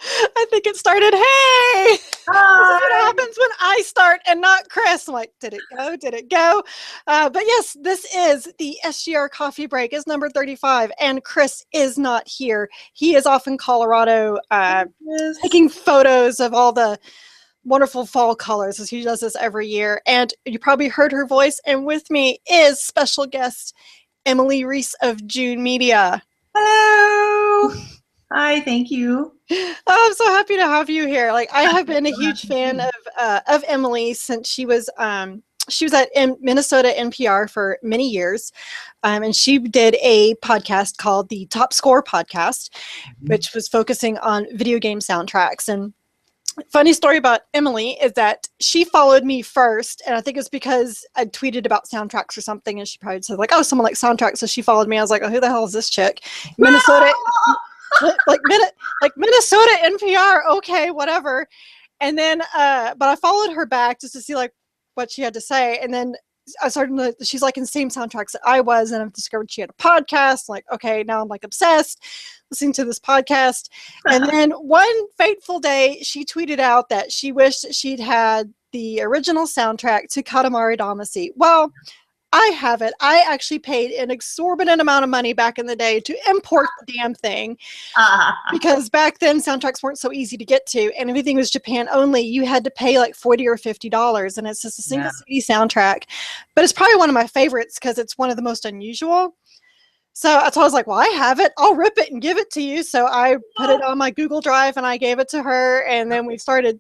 I think it started, hey! This is what Hi. happens when I start and not Chris. I'm like, did it go? Did it go? But yes, this is the SGR Coffee Break. It's number 35, and Chris is not here. He is off in Colorado Yes. taking photos of all the wonderful fall colors, as he does this every year. And you probably heard her voice. And with me is special guest Emily Reese of Joon Media. Hello. Hi, thank you. Oh, I'm so happy to have you here. Like, I have been a So huge happy fan too. of Emily since she was at Minnesota NPR for many years, and she did a podcast called the Top Score Podcast, which was focusing on video game soundtracks. And funny story about Emily is that she followed me first, and I think it's because I tweeted about soundtracks or something, and she probably said like, "Oh, someone likes soundtracks," so she followed me. I was like, "Oh, who the hell is this chick?" Minnesota, like Minnesota NPR, okay, whatever. And then, but I followed her back just to see like what she had to say, and then I started to, she's like in the same soundtracks that I was, and I've discovered she had a podcast. Like, okay, now I'm like obsessed listening to this podcast. And then one fateful day, she tweeted out that she wished that she'd had the original soundtrack to Katamari Damacy. Well, I have it. I actually paid an exorbitant amount of money back in the day to import the damn thing, because back then soundtracks weren't so easy to get to, and everything was Japan only. You had to pay like $40 or $50, and it's just a single Yeah. CD soundtrack. But it's probably one of my favorites because it's one of the most unusual. So I was like, well, I have it. I'll rip it and give it to you. So I put it on my Google Drive and I gave it to her, and then we started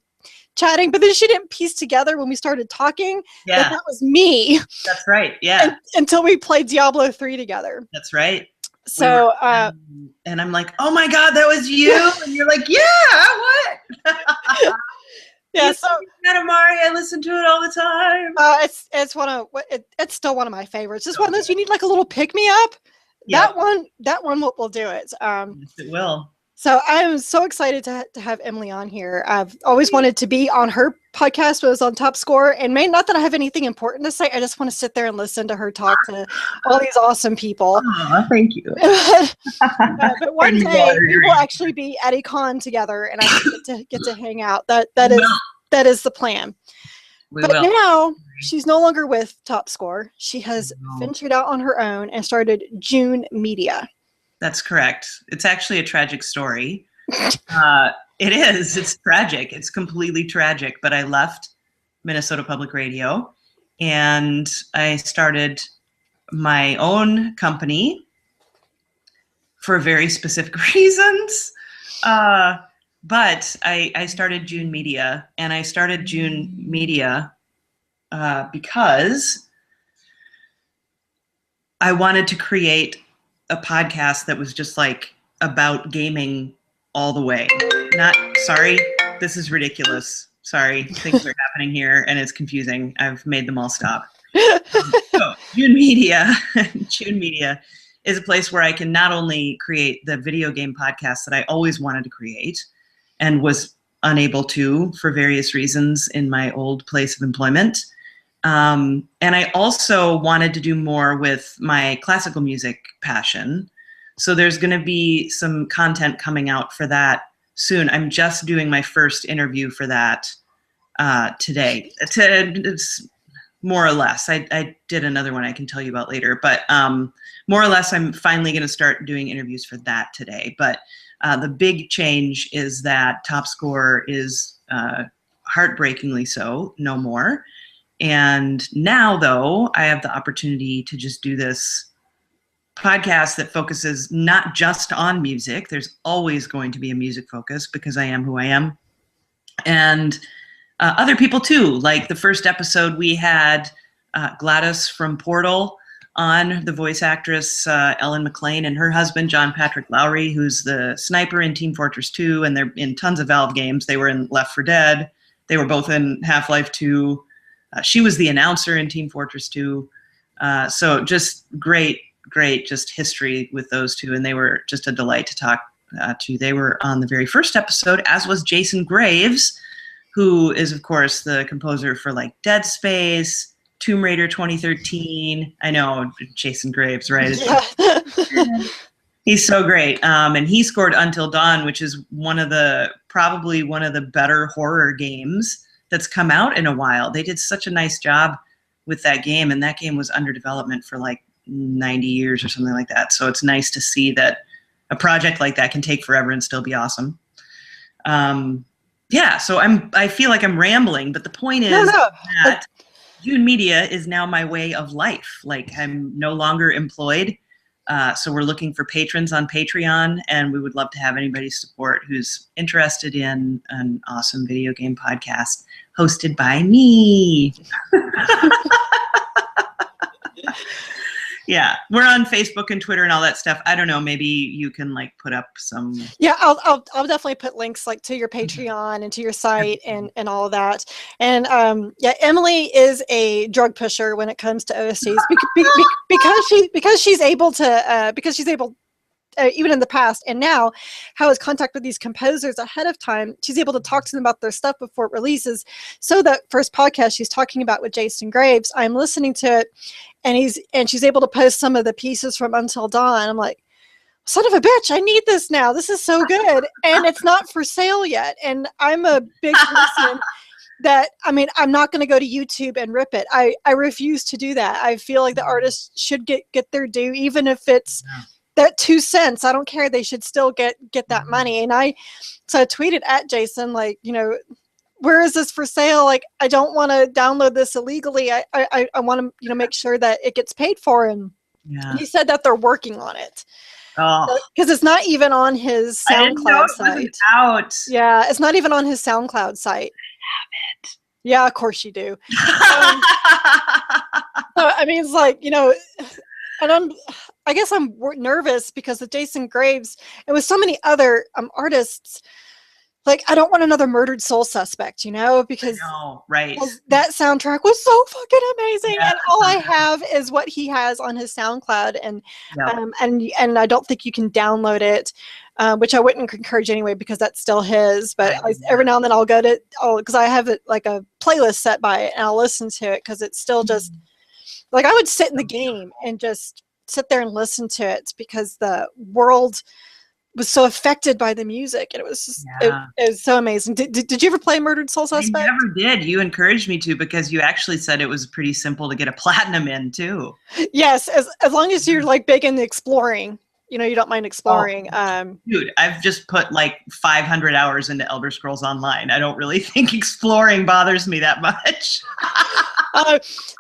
chatting. But then she didn't piece together when we started talking that Yeah, that was me that's right. Yeah, until we played Diablo 3 together. that's right. We were, So and I'm like, oh my God, that was you. And you're like, yeah, what? yeah, You so Katamari, I listen to it all the time. it's one of it's still one of my favorites. Just one of those you need like a little pick me up. Yep. That one will do it. Yes, it will. So I'm so excited to have Emily on here. I've always wanted to be on her podcast, but it was on Top Score. And not that I have anything important to say, I just want to sit there and listen to her talk to all these awesome people. Oh, thank you. But one day we will actually be at a con together, and I get to hang out. That is the plan. We But will. now she's no longer with Top Score. She has ventured out on her own and started Joon Media. That's correct. It's actually a tragic story. It is. It's tragic. It's completely tragic. But I left Minnesota Public Radio and I started my own company for very specific reasons. But I started Joon Media, and I started Joon Media because I wanted to create a podcast that was just like about gaming all the way. Sorry, this is ridiculous. Sorry, things are happening here and it's confusing. I've made them all stop. So Joon Media, Joon Media is a place where I can not only create the video game podcast that I always wanted to create and was unable to for various reasons in my old place of employment. And I also wanted to do more with my classical music passion. So there's going to be some content coming out for that soon. I'm just doing my first interview for that today. It's more or less. I did another one I can tell you about later. But more or less, I'm finally going to start doing interviews for that today. But the big change is that Top Score is heartbreakingly so, no more. And now, though, I have the opportunity to just do this podcast that focuses not just on music. There's always going to be a music focus because I am who I am. And other people too. Like the first episode, we had Gladys from Portal on, the voice actress Ellen McLean, and her husband, John Patrick Lowry, who's the sniper in Team Fortress 2, and they're in tons of Valve games. They were in Left 4 Dead. They were both in Half-Life 2. She was the announcer in Team Fortress 2. So just great just history with those two. And they were just a delight to talk to. They were on the very first episode, as was Jason Graves, who is, of course, the composer for like Dead Space, Tomb Raider 2013. I know, Jason Graves, right? Yeah. He's so great. And he scored Until Dawn, which is probably one of the better horror games that's come out in a while. They did such a nice job with that game, and that game was under development for like 90 years or something like that. So it's nice to see that a project like that can take forever and still be awesome. Yeah, so I feel like I'm rambling, but the point is that Joon Media is now my way of life. Like, I'm no longer employed. So we're looking for patrons on Patreon, and we would love to have anybody support who's interested in an awesome video game podcast hosted by me. Yeah, we're on Facebook and Twitter and all that stuff. I don't know, maybe you can like put up some. Yeah, I'll definitely put links like to your Patreon and to your site and all of that. And yeah, Emily is a drug pusher when it comes to OSTs because she's able even in the past and now has contact with these composers ahead of time. She's able to talk to them about their stuff before it releases. So that first podcast she's talking about with Jason Graves, I'm listening to it, and she's able to post some of the pieces from Until Dawn. I'm like, son of a bitch, I need this now. This is so good. And it's not for sale yet. And I'm a big person that, I mean, I'm not going to go to YouTube and rip it. I refuse to do that. I feel like the artists should get their due, even if it's that 2 cents. I don't care. They should still get that money. And I tweeted at Jason, like, you know, where is this for sale? Like, I don't want to download this illegally. I want to, you know, make sure that it gets paid for. And he said that they're working on it. Oh, because it's not even on his SoundCloud site. Out. Yeah, it's not even on his SoundCloud site. I have it. Yeah, of course you do. So, I mean, it's like, you know, and I guess I'm nervous because with Jason Graves and with so many other artists, like, I don't want another Murdered Soul Suspect, you know, because right. that soundtrack was so fucking amazing, and all I have is what he has on his SoundCloud, and I don't think you can download it, which I wouldn't encourage anyway because that's still his. But every now and then I'll go to because I have it like a playlist set by it, and I'll listen to it because it's still just like I would sit in the game and just sit there and listen to it because the world was so affected by the music, and it was just, it was so amazing. Did you ever play Murdered Soul Suspect? I never did. You encouraged me to because you actually said it was pretty simple to get a platinum in too. Yes, as long as you're like big into exploring, you know, you don't mind exploring. Dude, I've just put like 500 hours into Elder Scrolls Online. I don't really think exploring bothers me that much.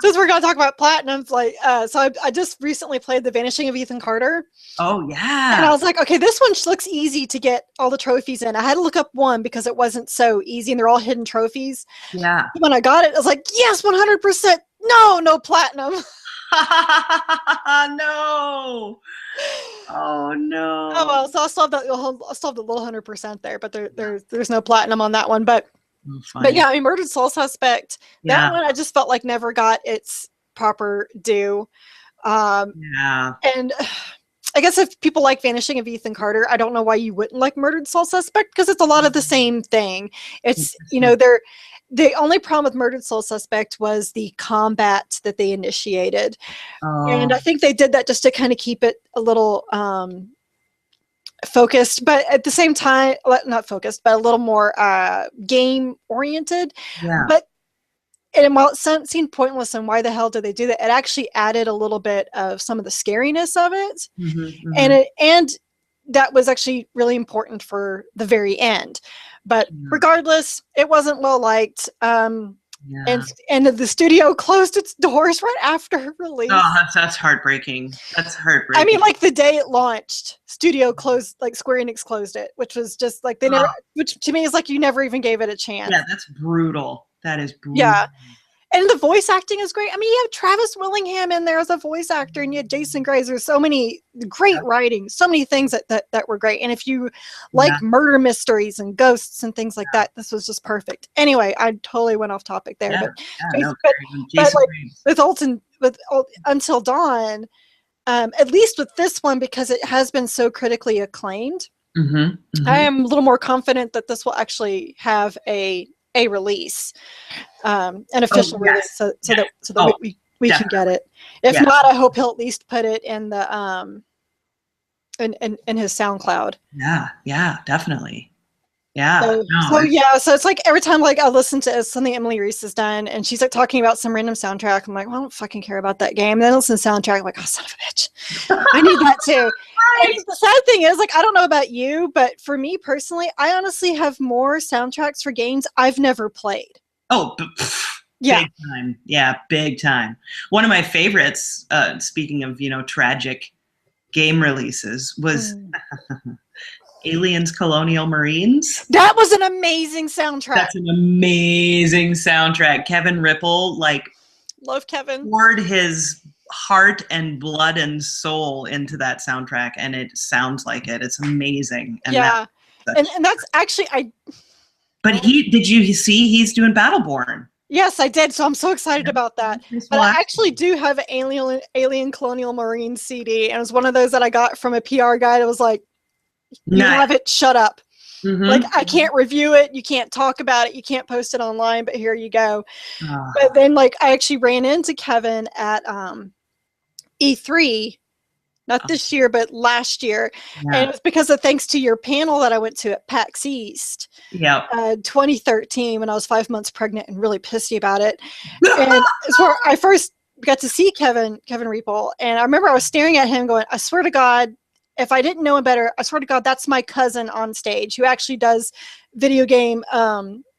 Since we're going to talk about platinums, like, so I just recently played The Vanishing of Ethan Carter. Oh, yeah. And I was like, okay, this one looks easy to get all the trophies in. I had to look up one because it wasn't so easy, and they're all hidden trophies. Yeah. When I got it, I was like, yes, 100%. No platinum. No. Oh, no. Oh, well, so I'll still have the little 100% there, but there's no platinum on that one. But yeah, I mean, Murdered Soul Suspect, that one I just felt like never got its proper due. And I guess if people like Vanishing of Ethan Carter, I don't know why you wouldn't like Murdered Soul Suspect, because it's a lot of the same thing. It's, you know, the only problem with Murdered Soul Suspect was the combat that they initiated. And I think they did that just to kind of keep it a little focused, but at the same time, not focused, but a little more game oriented. But and while it seemed pointless and why the hell did they do that, it actually added a little bit of some of the scariness of it. And that was actually really important for the very end. But regardless, it wasn't well liked. And the studio closed its doors right after release. Oh, that's heartbreaking. That's heartbreaking. I mean, like the day it launched, studio closed, like Square Enix closed it, which was just like they never, which to me is like you never even gave it a chance. Yeah, that's brutal. That is brutal. Yeah. And the voice acting is great. I mean, you have Travis Willingham in there as a voice actor, and you had Jason Graves. There's so many great writing, so many things that were great. And if you like murder mysteries and ghosts and things like that, this was just perfect. Anyway, I totally went off topic there. But with Until Dawn, at least with this one, because it has been so critically acclaimed, I am a little more confident that this will actually have a release, an official release, so that we can get it. If not, I hope he'll at least put it in the in his SoundCloud. Yeah, definitely. Yeah. So it's like every time like I listen to something Emily Reese has done, and she's like talking about some random soundtrack, I'm like, well, I don't fucking care about that game. And then I listen to the soundtrack, I'm like, oh, son of a bitch, I need that too. Right. And the sad thing is, like, I don't know about you, but for me personally, I honestly have more soundtracks for games I've never played. Oh, yeah, big time. Yeah, big time. One of my favorites, speaking of, tragic game releases, was Aliens Colonial Marines. That was an amazing soundtrack. That's an amazing soundtrack. Kevin Ripple, love Kevin, poured his heart and blood and soul into that soundtrack, and it sounds like it. It's amazing. And yeah. And that's actually But did you see he's doing Battleborn? Yes, I did. So I'm so excited about that. But I actually do have an Alien Colonial Marine CD, and it was one of those that I got from a PR guy that was like, you have it, shut up. Like, I can't review it, you can't talk about it, you can't post it online, but here you go. But then like I actually ran into Kevin at E3, not this year, but last year. And it was because of thanks to your panel that I went to at PAX East. 2013, when I was 5 months pregnant and really pissy about it. And it's where I first got to see Kevin Ripple. And I remember I was staring at him going, I swear to God, if I didn't know him better, I swear to God, that's my cousin on stage who actually does video game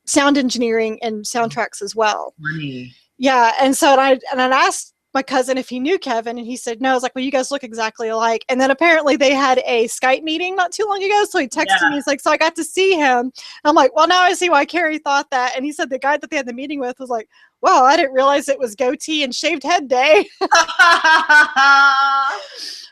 sound engineering and soundtracks as well. Funny. Yeah. And so I asked my cousin if he knew Kevin, and he said no. I was like, well, you guys look exactly alike. And then apparently they had a Skype meeting not too long ago. So he texted me. He's like, so I got to see him. I'm like, well, now I see why Keri thought that. And he said the guy that they had the meeting with was like, wow, I didn't realize it was goatee and shaved head day.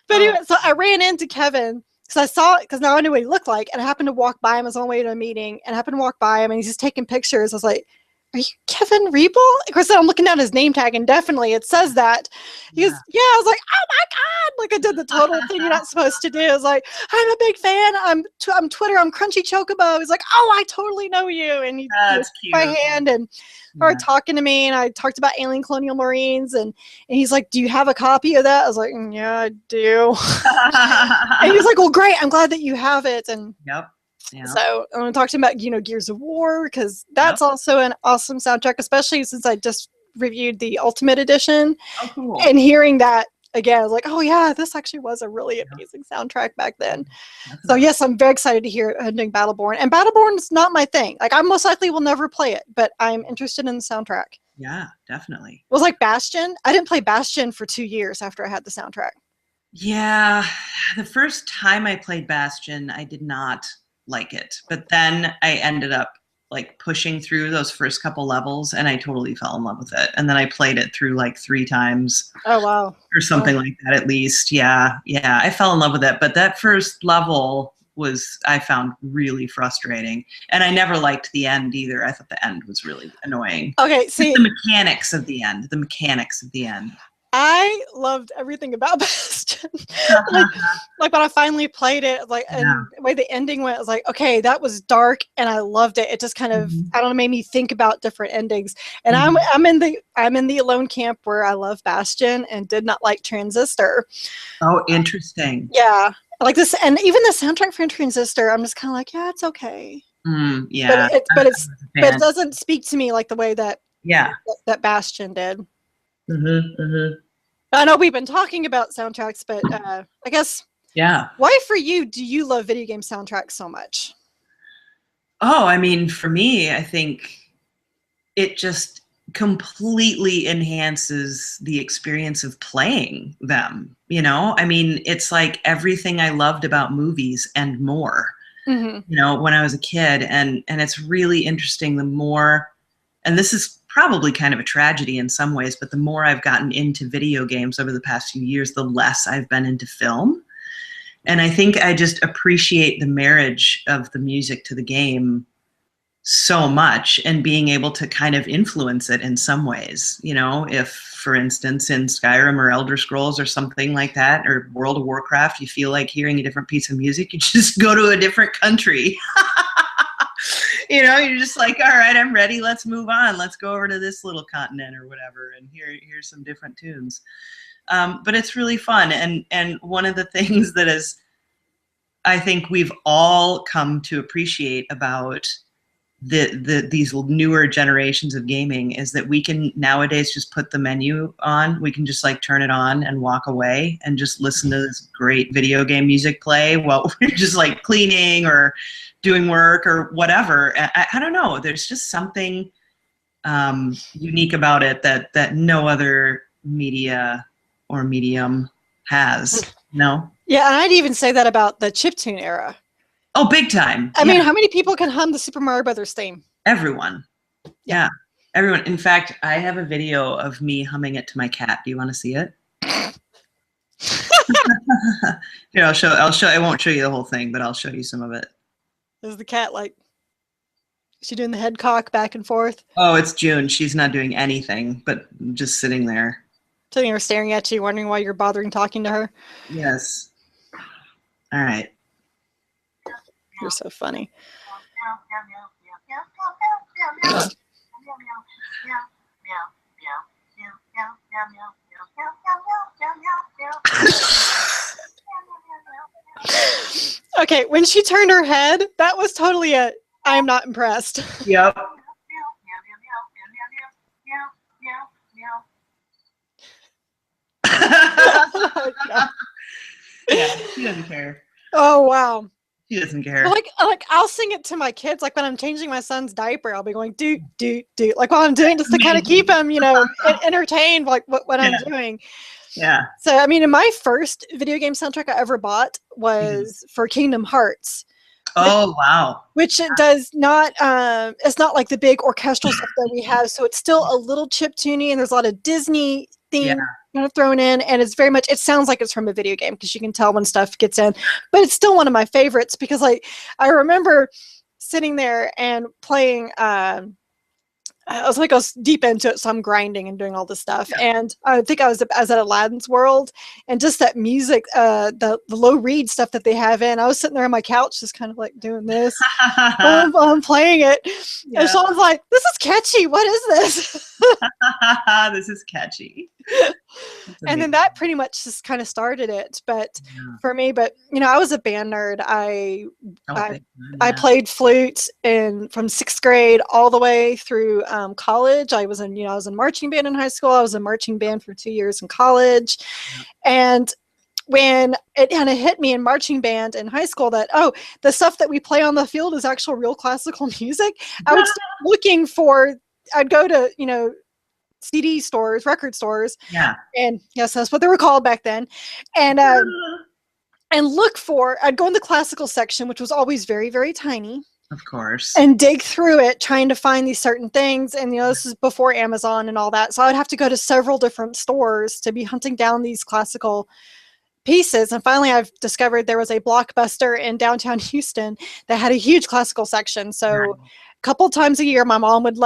But anyway, so I ran into Kevin because now I knew what he looked like, and I happened to walk by him. I was on my way to a meeting, and I happened to walk by him, and he's just taking pictures. I was like, are you Kevin Ripple? Of course, I'm looking down his name tag, and definitely it says that. He goes, yeah. I was like, oh my God. Like, I did the total thing you're not supposed to do. I was like, I'm a big fan. I'm Twitter. I'm Crunchy Chocobo. He's like, oh, I totally know you. And he took my hand and started talking to me. And I talked about Alien Colonial Marines. And he's like, do you have a copy of that? I was like, yeah, I do. And he's like, well, great. I'm glad that you have it. And so I'm going to talk to him about, Gears of War, because that's also an awesome soundtrack, especially since I just reviewed the Ultimate Edition. Oh, cool. And hearing that again, I was like, oh yeah, this actually was a really amazing soundtrack back then. So yes, I'm very excited to hear doing Battleborn. And Battleborn's not my thing. Like, I most likely will never play it, but I'm interested in the soundtrack. Yeah, definitely. It was like Bastion. I didn't play Bastion for 2 years after I had the soundtrack. Yeah, the first time I played Bastion, I did not like it. But then I ended up pushing through those first couple levels, and I totally fell in love with it. And then I played it through 3 times. Oh, wow. Or something like that, at least. Yeah. I fell in love with it. But that first level I found really frustrating. And I never liked the end either. I thought the end was really annoying. Okay, see. The mechanics of the end. I loved everything about Bastion. like when I finally played it, and the way the ending went, I was like, okay, that was dark, and I loved it. It just kind of, I don't know, made me think about different endings. And I'm in the alone camp where I love Bastion and did not like Transistor. Oh, interesting. Yeah, like this, and even the soundtrack for Transistor, I'm just kind of like, yeah, it's okay. Yeah, but it doesn't speak to me like the way that that Bastion did. I know we've been talking about soundtracks, but I guess why for you do you love video game soundtracks so much? Oh, I mean, for me, I think it just completely enhances the experience of playing them. I mean, it's like everything I loved about movies and more. When I was a kid, and it's really interesting. The more, and this is probably kind of a tragedy in some ways, but the more I've gotten into video games over the past few years, the less I've been into film. And I think I just appreciate the marriage of the music to the game so much, and being able to kind of influence it in some ways. If, for instance, in Skyrim or Elder Scrolls or something like that, or World of Warcraft, you feel like hearing a different piece of music, you just go to a different country. You're just like, all right, I'm ready. Let's move on. Let's go over to this little continent or whatever, and here's some different tunes. But it's really fun. And one of the things that has I think we've all come to appreciate about these newer generations of gaming is that we can nowadays just put the menu on. We can just like turn it on and walk away and just listen to this great video game music play while we're just like cleaning or doing work or whatever. I don't know. There's just something unique about it that no other media or medium has. No? Yeah, and I'd even say that about the chiptune era. Oh, big time. I mean, how many people can hum the Super Mario Brothers theme? Everyone. Yeah. Everyone. In fact, I have a video of me humming it to my cat. Do you want to see it? Here, I'll show. I won't show you the whole thing, but I'll show you some of it. Is the cat like? Is she doing the head cock back and forth? Oh, it's June. She's not doing anything, but just sitting there. Sitting there staring at you, wondering why you're bothering talking to her. Yes. All right. You're so funny. Okay, when she turned her head, that was totally a I am not impressed. Yep. Oh, yeah, she doesn't care. Oh wow. She doesn't care. Like I'll sing it to my kids. Like when I'm changing my son's diaper, I'll be going do do do. Like while I'm doing just to kind of keep him, entertained. Like what I'm doing. Yeah. So I mean, my first video game soundtrack I ever bought was for Kingdom Hearts. Oh wow. Which it does not. It's not like the big orchestral stuff that we have. So it's still a little chiptuney, and there's a lot of Disney theme thrown in, and it's very much. It sounds like it's from a video game because you can tell when stuff gets in. But it's still one of my favorites because I remember sitting there and playing. I was deep into it, so I'm grinding and doing all this stuff. And I think I was at Aladdin's World, and just that music, the low reed stuff that they have in. I was sitting there on my couch, just kind of like doing this while I'm playing it. Yeah. And Sean's like, "This is catchy. What is this?" This is catchy. And then that pretty much just kind of started it. But for me, I was a band nerd. I played flute from 6th grade all the way through college. I was in marching band in high school. I was in marching band for 2 years in college. And when it kind of hit me in marching band in high school that, the stuff that we play on the field is actual real classical music, I would start looking for, I'd go to, CD stores, record stores. Yeah. And yes, that's what they were called back then. And look for, I'd go in the classical section, which was always very, very tiny. Of course. And dig through it, trying to find these certain things. And, this is before Amazon and all that. So I'd have to go to several different stores to be hunting down these classical pieces. And finally, I've discovered there was a Blockbuster in downtown Houston that had a huge classical section. So a couple times a year, my mom would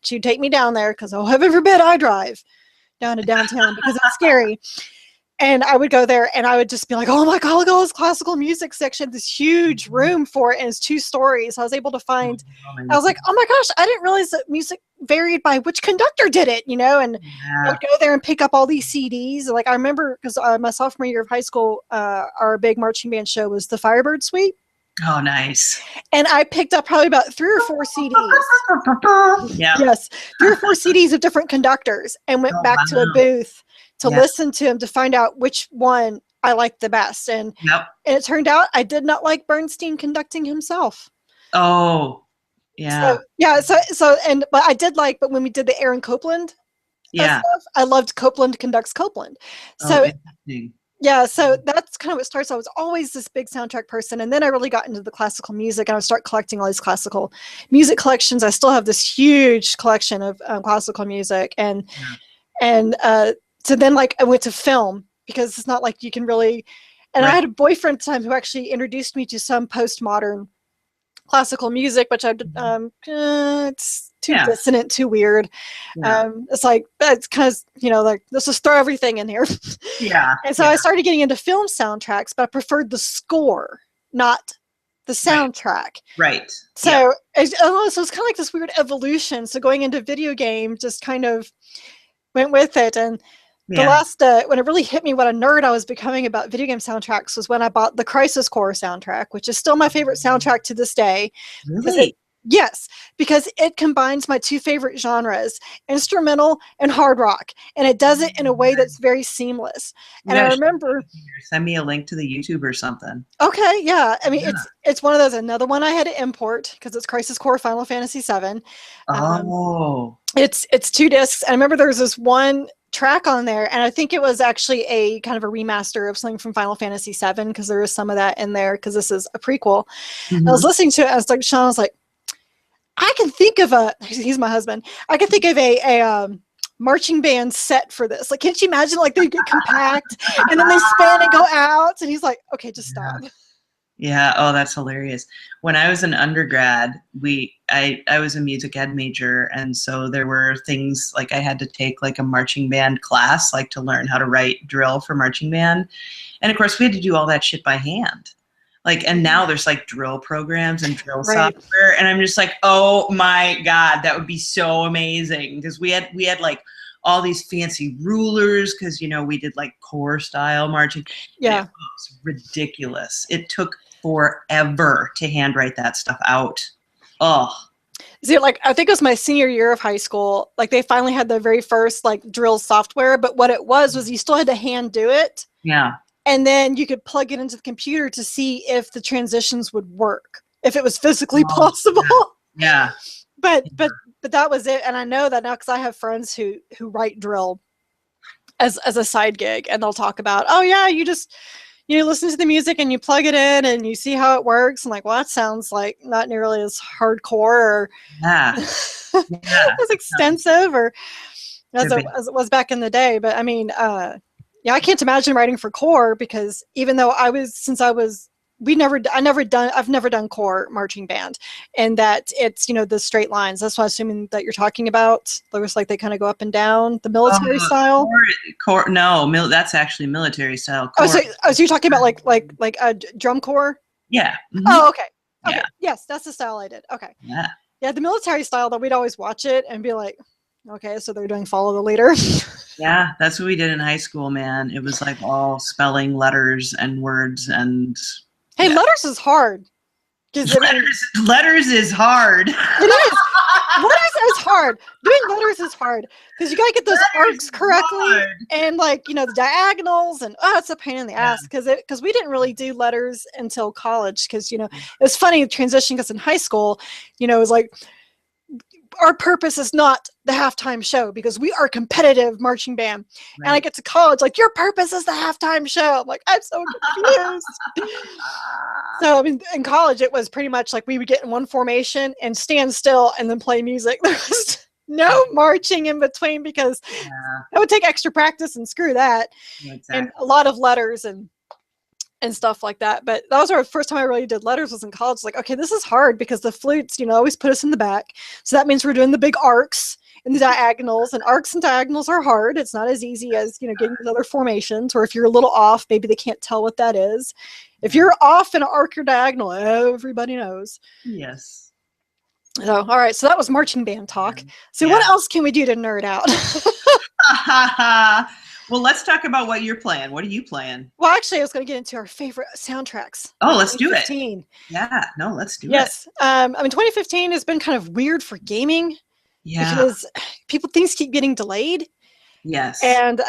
she'd take me down there because, heaven forbid I drive down to downtown because it's scary. And I would go there and I would just be like, oh my God, look at all this classical music section, this huge room for it. And it's 2 stories. I was able to find, I was like, oh my gosh, I didn't realize that music varied by which conductor did it, and I would go there and pick up all these CDs. Like I remember because my sophomore year of high school, our big marching band show was the Firebird Suite. Oh, nice. And I picked up probably about 3 or 4 CDs. Yeah. Yes. 3 or 4 CDs of different conductors and went back to a booth to listen to him to find out which one I liked the best. And it turned out I did not like Bernstein conducting himself. Oh, yeah. But I did but when we did the Aaron Copland stuff, I loved Copland conducts Copland. So so that's kind of what starts. I was always this big soundtrack person. And then I really got into the classical music and I would start collecting all these classical music collections. I still have this huge collection of classical music. So then I went to film because it's not like you can really, and I had a boyfriend at the time who actually introduced me to some postmodern classical music, which it's too dissonant, too weird. It's kind of, let's just throw everything in here. Yeah. And so I started getting into film soundtracks, but I preferred the score, not the soundtrack. Right. So, so it's kind of like this weird evolution. So going into video game just kind of went with it. And The last, when it really hit me what a nerd I was becoming about video game soundtracks was when I bought the Crisis Core soundtrack, which is still my favorite soundtrack to this day. Really? Yes, because it combines my two favorite genres, instrumental and hard rock, and it does it in a way that's very seamless. And I remember, send me a link to the YouTube or something. Okay, yeah. I mean, it's one of those. Another one I had to import because it's Crisis Core Final Fantasy VII. It's 2 discs. And I remember there was this one track on there, and I think it was actually a kind of a remaster of something from Final Fantasy VII because there is some of that in there because this is a prequel. I was listening to it. I was like, Sean was like, I can think of he's my husband. I can think of a marching band set for this. Like, can't you imagine, like, they get compact and then they span and go out? And he's like, okay, just stop. Yeah. Oh, that's hilarious. When I was an undergrad, I was a music ed major. And so there were things like I had to take like a marching band class, like to learn how to write drill for marching band. And of course we had to do all that shit by hand. Like, and now there's like drill programs and drill software. And I'm just like, oh my God, that would be so amazing. Because we had like all these fancy rulers because, you know, we did like core style marching. Yeah. It was ridiculous. It took forever to handwrite that stuff out. Oh. See, like, I think it was my senior year of high school. Like, they finally had the very first like drill software. But what it was you still had to hand do it. Yeah. And then you could plug it into the computer to see if the transitions would work, if it was physically possible. Yeah. But that was it. And I know that now because I have friends who write drill as a side gig, and they'll talk about, oh yeah, you listen to the music and you plug it in and you see how it works. I'm like, well, that sounds like not nearly as hardcore or as extensive or as it was back in the day. But I mean, yeah, I can't imagine writing for core because even though I've never done core marching band, and that it's, you know, the straight lines. That's what I'm assuming that you're talking about. Looks like they kind of go up and down, the military style. No, that's actually military style. Core. So you're talking about like a drum corps? Yeah. Mm-hmm. Oh, okay. Yeah. Yes, that's the style I did. Okay. Yeah. Yeah, the military style, that we'd always watch it and be like, okay, so they're doing follow the leader. Yeah, that's what we did in high school, man. It was like all spelling letters and words and. Hey, letters is hard. Letters is hard. It is. Letters is hard. Doing letters is hard because you gotta get those arcs correctly and, like, you know, the diagonals, and it's a pain in the ass because we didn't really do letters until college because, you know, it was funny transition because in high school, you know, it was like, our purpose is not the halftime show because we are competitive marching band. Right. And I get to college, like, your purpose is the halftime show. I'm like, I'm so confused. So, I mean, in college, it was pretty much like we would get in one formation and stand still and then play music. There was no marching in between because that would take extra practice, and screw that. Exactly. And a lot of letters and stuff like that. But that was our first time I really did letters, was in college. Like, okay, this is hard because the flutes, you know, always put us in the back. So that means we're doing the big arcs and the diagonals, and arcs and diagonals are hard. It's not as easy as, you know, getting these other formations, or if you're a little off, maybe they can't tell what that is. If you're off in an arc or diagonal, everybody knows. Yes. So, all right. So that was marching band talk. So what else can we do to nerd out? Well, let's talk about what you're playing. What are you playing? Well, actually, I was going to get into our favorite soundtracks. Oh, let's do it. Yeah, no, let's do it. Yes. I mean, 2015 has been kind of weird for gaming. Yeah. Because things keep getting delayed. Yes. And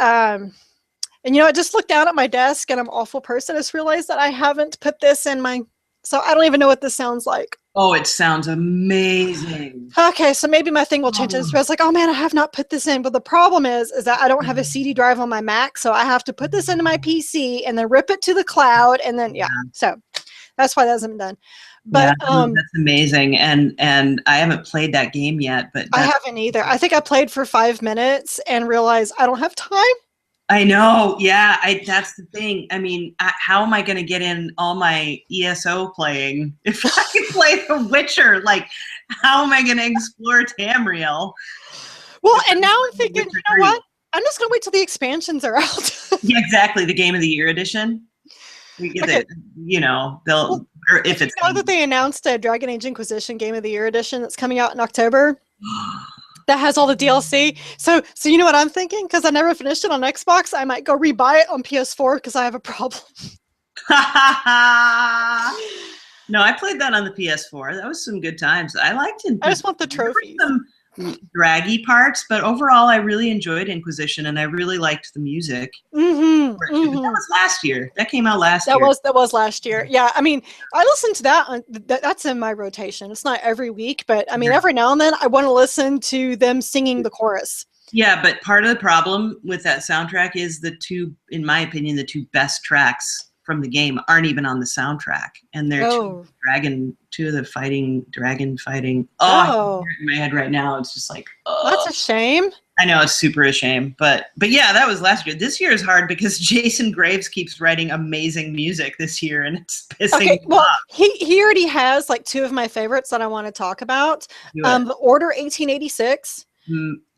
you know, I just looked down at my desk, and I'm an awful person. I just realized that I haven't put this in so I don't even know what this sounds like. Oh, it sounds amazing. Okay, so maybe my thing will change. I was like, oh man, I have not put this in. But the problem is that I don't have a CD drive on my Mac, so I have to put this into my PC and then rip it to the cloud, and then so that's why that hasn't been done. But that's amazing, and I haven't played that game yet. But I haven't either. I think I played for 5 minutes and realized I don't have time. I know. Yeah, that's the thing. I mean, how am I going to get in all my ESO playing if I can play The Witcher? Like, how am I going to explore Tamriel? Well, and now I'm thinking, you know what? I'm just going to wait till the expansions are out. Yeah, exactly. The Game of the Year edition. We get it. You know, they'll. Or if it's. You know that they announced a Dragon Age Inquisition Game of the Year edition that's coming out in October. that has all the DLC. So you know what I'm thinking? Because I never finished it on Xbox, I might go rebuy it on PS4 because I have a problem. No, I played that on the PS4. That was some good times. I liked Inquisition. I just want the trophies. There were some draggy parts, but overall, I really enjoyed Inquisition, and I really liked the music. Mm-hmm, That was last year. That came out last year. That was last year. Yeah, I mean, I listened to that. That's in my rotation. It's not every week, but I mean, every now and then, I want to listen to them singing the chorus. Yeah, but part of the problem with that soundtrack is the two, in my opinion, the two best tracks from the game aren't even on the soundtrack, and they're two of the dragon fighting. Oh, in my head right now, it's just like, oh. That's a shame. I know, it's super a shame, but yeah, that was last year. This year is hard because Jason Graves keeps writing amazing music this year, and it's pissing me off. He already has like two of my favorites that I want to talk about. The Order 1886.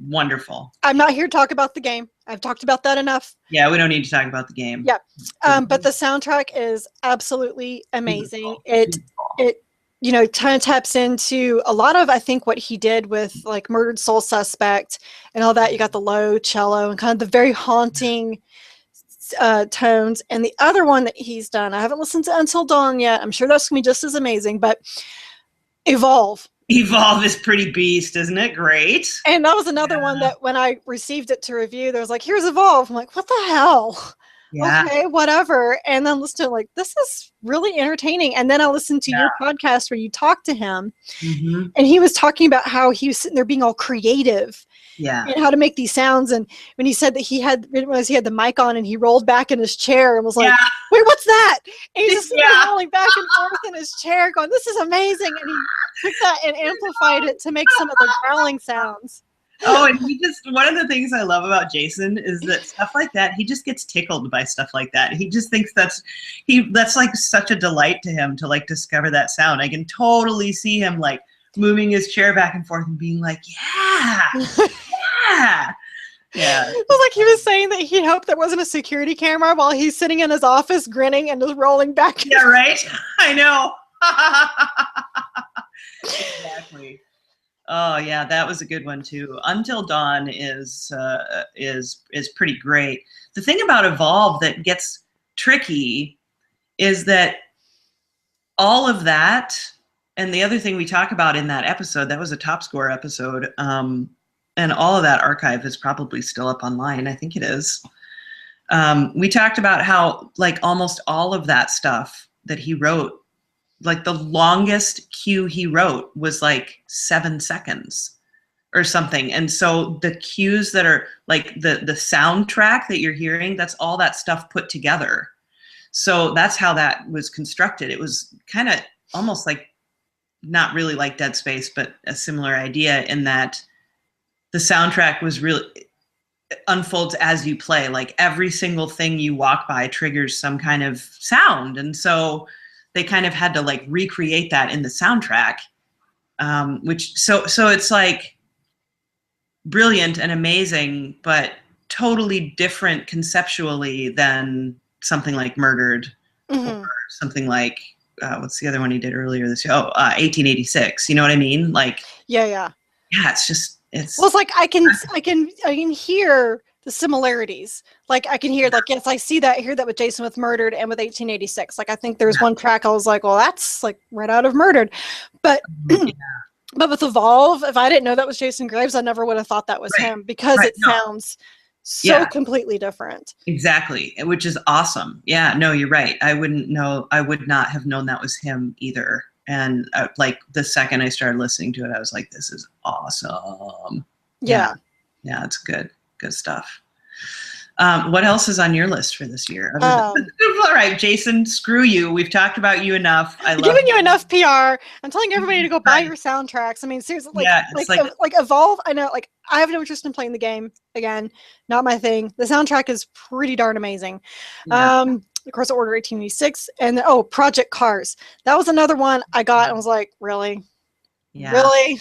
Wonderful. I'm not here to talk about the game. I've talked about that enough. Yeah, we don't need to talk about the game. Yeah, but the soundtrack is absolutely amazing. It you know, kind of taps into a lot of, I think, what he did with like Murdered Soul Suspect and all that. You got the low cello and kind of the very haunting tones. And the other one that he's done, I haven't listened to Until Dawn yet. I'm sure that's gonna be just as amazing, but Evolve. Evolve is pretty beast, isn't it? Great. And that was another one that when I received it to review, there was like, here's Evolve. I'm like, what the hell? Yeah. Okay, whatever. And then listen to it, like, this is really entertaining. And then I listened to your podcast where you talked to him, and he was talking about how he was sitting there being all creative. Yeah. And how to make these sounds. And when he said that he had the mic on and he rolled back in his chair and was like, wait, what's that? And he's just rolling back and forth in his chair going, this is amazing. And he took that and amplified it to make some of the growling sounds. Oh, and one of the things I love about Jason is that stuff like that, he just gets tickled by stuff like that. He just thinks that's like such a delight to him to like discover that sound. I can totally see him like moving his chair back and forth and being like, yeah. It was like he was saying that he hoped there wasn't a security camera while he's sitting in his office grinning and just rolling back. Yeah, right? I know. Exactly. Oh yeah, that was a good one too. Until Dawn is pretty great. The thing about Evolve that gets tricky is that all of that, and the other thing we talk about in that episode, that was a top score episode, and all of that archive is probably still up online. I think it is. We talked about how like almost all of that stuff that he wrote, like the longest cue he wrote was like 7 seconds or something. And so the cues that are like the soundtrack that you're hearing, that's all that stuff put together. So that's how that was constructed. It was kind of almost like, not really like Dead Space, but a similar idea in that the soundtrack was really unfolds as you play. Like every single thing you walk by triggers some kind of sound. And so they kind of had to like recreate that in the soundtrack, which so it's like brilliant and amazing, but totally different conceptually than something like Murdered or something like what's the other one he did earlier this year? 1886. You know what I mean? Like yeah. It's just well, it's like I can hear the similarities. Like I can hear, like, yes, I hear that with Jason with Murdered and with 1886. Like I think there's one track I was like, well, that's like right out of Murdered. But but with Evolve, if I didn't know that was Jason Graves, I never would have thought that was him because it sounds so completely different. Exactly, which is awesome. Yeah, no, you're right. I would not have known that was him either. And like the second I started listening to it, I was like, this is awesome. Yeah, it's good stuff. What else is on your list for this year? All right, Jason, screw you. We've talked about you enough. I'm giving you enough PR. I'm telling everybody to go buy your soundtracks. I mean, seriously, like Evolve. I know, like I have no interest in playing the game again. Not my thing. The soundtrack is pretty darn amazing. Yeah. Of course, Order 1886, and Project Cars. That was another one I got and was like, really? Yeah. Really?